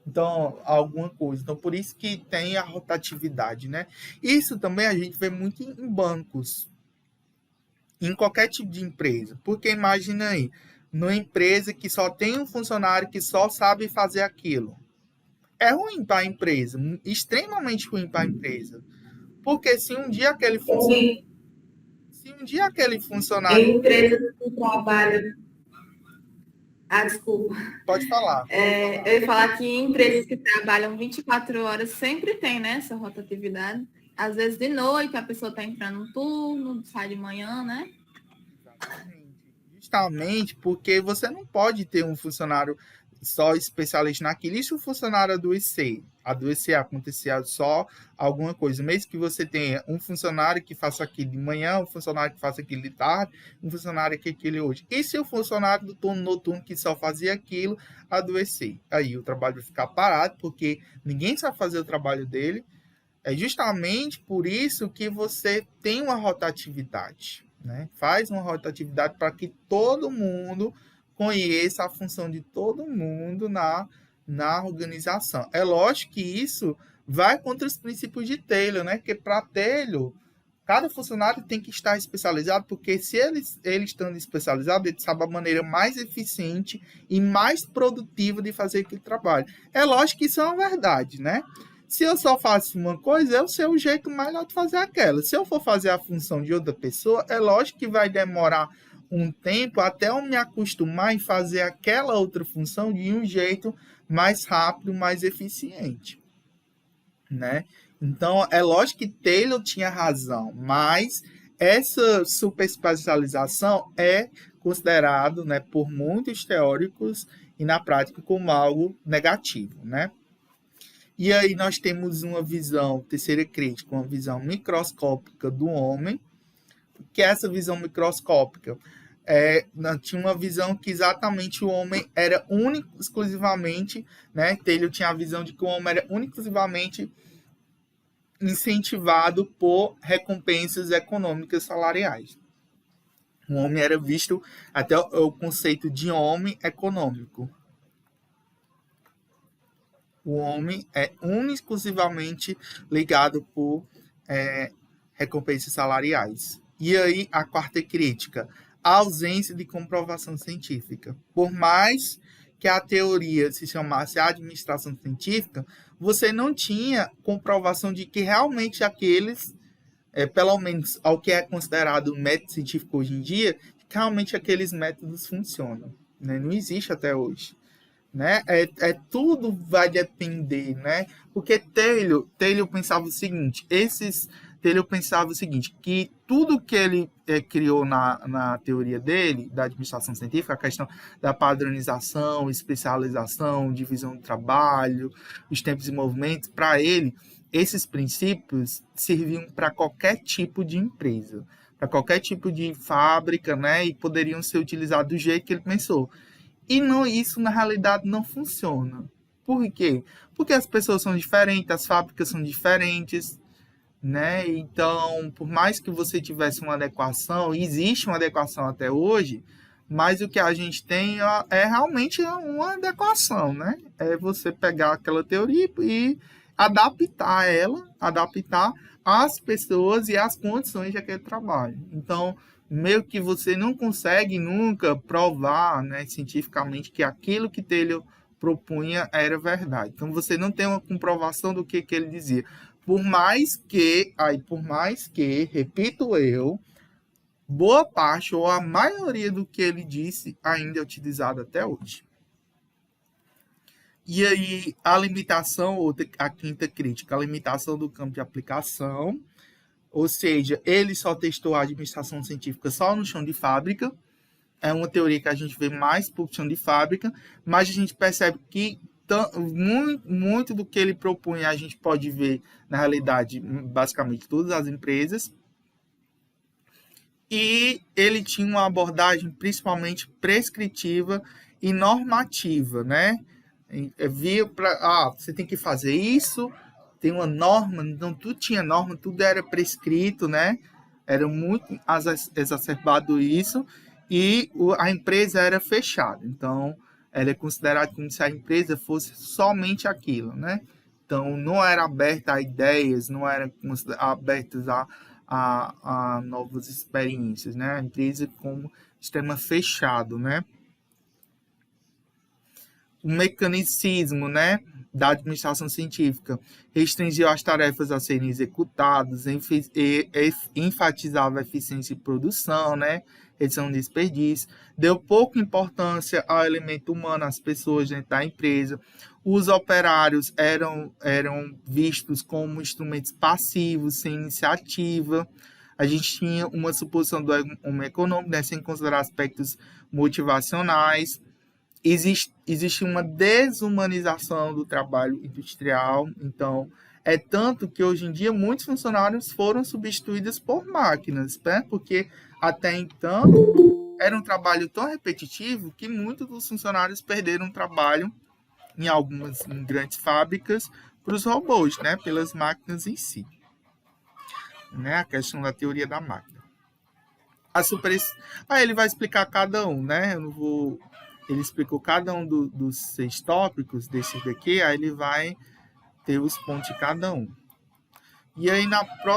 Então, alguma coisa. Então, por isso que tem a rotatividade, né? Isso também a gente vê muito em bancos, em qualquer tipo de empresa. Porque imagina aí, numa empresa que só tem um funcionário que só sabe fazer aquilo. É ruim para a empresa, extremamente ruim para a empresa. Porque se um dia aquele funcionário... Em empresas que trabalham... desculpa. Pode falar. Eu ia falar que em empresas que trabalham 24 horas sempre tem, né, essa rotatividade. Às vezes de noite a pessoa está entrando no turno, sai de manhã, né? Exatamente. Justamente porque você não pode ter um funcionário só especialista naquilo. E se o funcionário adoecer, acontecer só alguma coisa, mesmo que você tenha um funcionário que faça aquilo de manhã, um funcionário que faça aquilo de tarde, um funcionário que aquele hoje. E se o funcionário do turno noturno que só fazia aquilo adoecer? Aí o trabalho vai ficar parado, porque ninguém sabe fazer o trabalho dele. É justamente por isso que você tem uma rotatividade, né? Faz uma rotatividade para que todo mundo conheça a função de todo mundo na organização. É lógico que isso vai contra os princípios de Taylor, né? Porque para Taylor, cada funcionário tem que estar especializado, porque se ele estando especializado, ele sabe a maneira mais eficiente e mais produtiva de fazer aquele trabalho. É lógico que isso é uma verdade, né? Se eu só faço uma coisa, eu sei o jeito melhor de fazer aquela. Se eu for fazer a função de outra pessoa, é lógico que vai demorar um tempo até eu me acostumar em fazer aquela outra função de um jeito mais rápido, mais eficiente, né? Então, é lógico que Taylor tinha razão, mas essa superespecialização é considerado, né, por muitos teóricos e na prática como algo negativo, né? E aí nós temos uma visão, terceira crítica, uma visão microscópica do homem, que essa visão microscópica tinha uma visão que exatamente o homem era único, exclusivamente, né? Taylor tinha a visão de que o homem era único, exclusivamente incentivado por recompensas econômicas salariais. O homem era visto até o conceito de homem econômico. O homem é exclusivamente ligado por recompensas salariais. E aí, a quarta crítica, a ausência de comprovação científica. Por mais que a teoria se chamasse administração científica, você não tinha comprovação de que realmente aqueles pelo menos ao que é considerado método científico hoje em dia, que realmente aqueles métodos funcionam, né? Não existe até hoje, né? Tudo vai depender, né? Porque Taylor pensava o seguinte, que tudo que ele criou na teoria dele, da administração científica, a questão da padronização, especialização, divisão do trabalho, os tempos de movimento, para ele, esses princípios serviam para qualquer tipo de empresa, para qualquer tipo de fábrica, né? E poderiam ser utilizados do jeito que ele pensou. E isso, na realidade, não funciona. Por quê? Porque as pessoas são diferentes, as fábricas são diferentes, né? Então, por mais que você tivesse uma adequação, existe uma adequação até hoje, mas o que a gente tem é realmente uma adequação, né? É você pegar aquela teoria e adaptar às pessoas e às condições daquele trabalho. Então, meio que você não consegue nunca provar, né, cientificamente que aquilo que Taylor propunha era verdade. Então, você não tem uma comprovação do que ele dizia. Por mais que, repito eu, boa parte ou a maioria do que ele disse ainda é utilizado até hoje. E aí, a limitação, a quinta crítica, a limitação do campo de aplicação, ou seja, ele só testou a administração científica só no chão de fábrica, é uma teoria que a gente vê mais por chão de fábrica, mas a gente percebe que muito do que ele propunha a gente pode ver, na realidade, basicamente todas as empresas, e ele tinha uma abordagem principalmente prescritiva e normativa, né? Via para, você tem que fazer isso, tem uma norma, então tudo tinha norma, tudo era prescrito, né? Era muito exacerbado isso, e a empresa era fechada, então ela é considerada como se a empresa fosse somente aquilo, né? Então não era aberta a ideias, não era aberta a novas experiências, né? A empresa como sistema fechado, né? O mecanicismo, né, da administração científica restringiu as tarefas a serem executadas, enfatizava a eficiência de produção, né, redução de desperdício, deu pouca importância ao elemento humano, às pessoas dentro da empresa. Os operários eram vistos como instrumentos passivos, sem iniciativa. A gente tinha uma suposição do homem econômico, né, sem considerar aspectos motivacionais. Existe uma desumanização do trabalho industrial, então é tanto que hoje em dia muitos funcionários foram substituídos por máquinas, né? Porque até então era um trabalho tão repetitivo que muitos dos funcionários perderam trabalho em grandes fábricas para os robôs, né? Pelas máquinas em si, né? A questão da teoria da máquina. Aí ele vai explicar cada um, né? Ele explicou cada um dos 6 tópicos desses daqui, aí ele vai ter os pontos de cada um. E aí, na próxima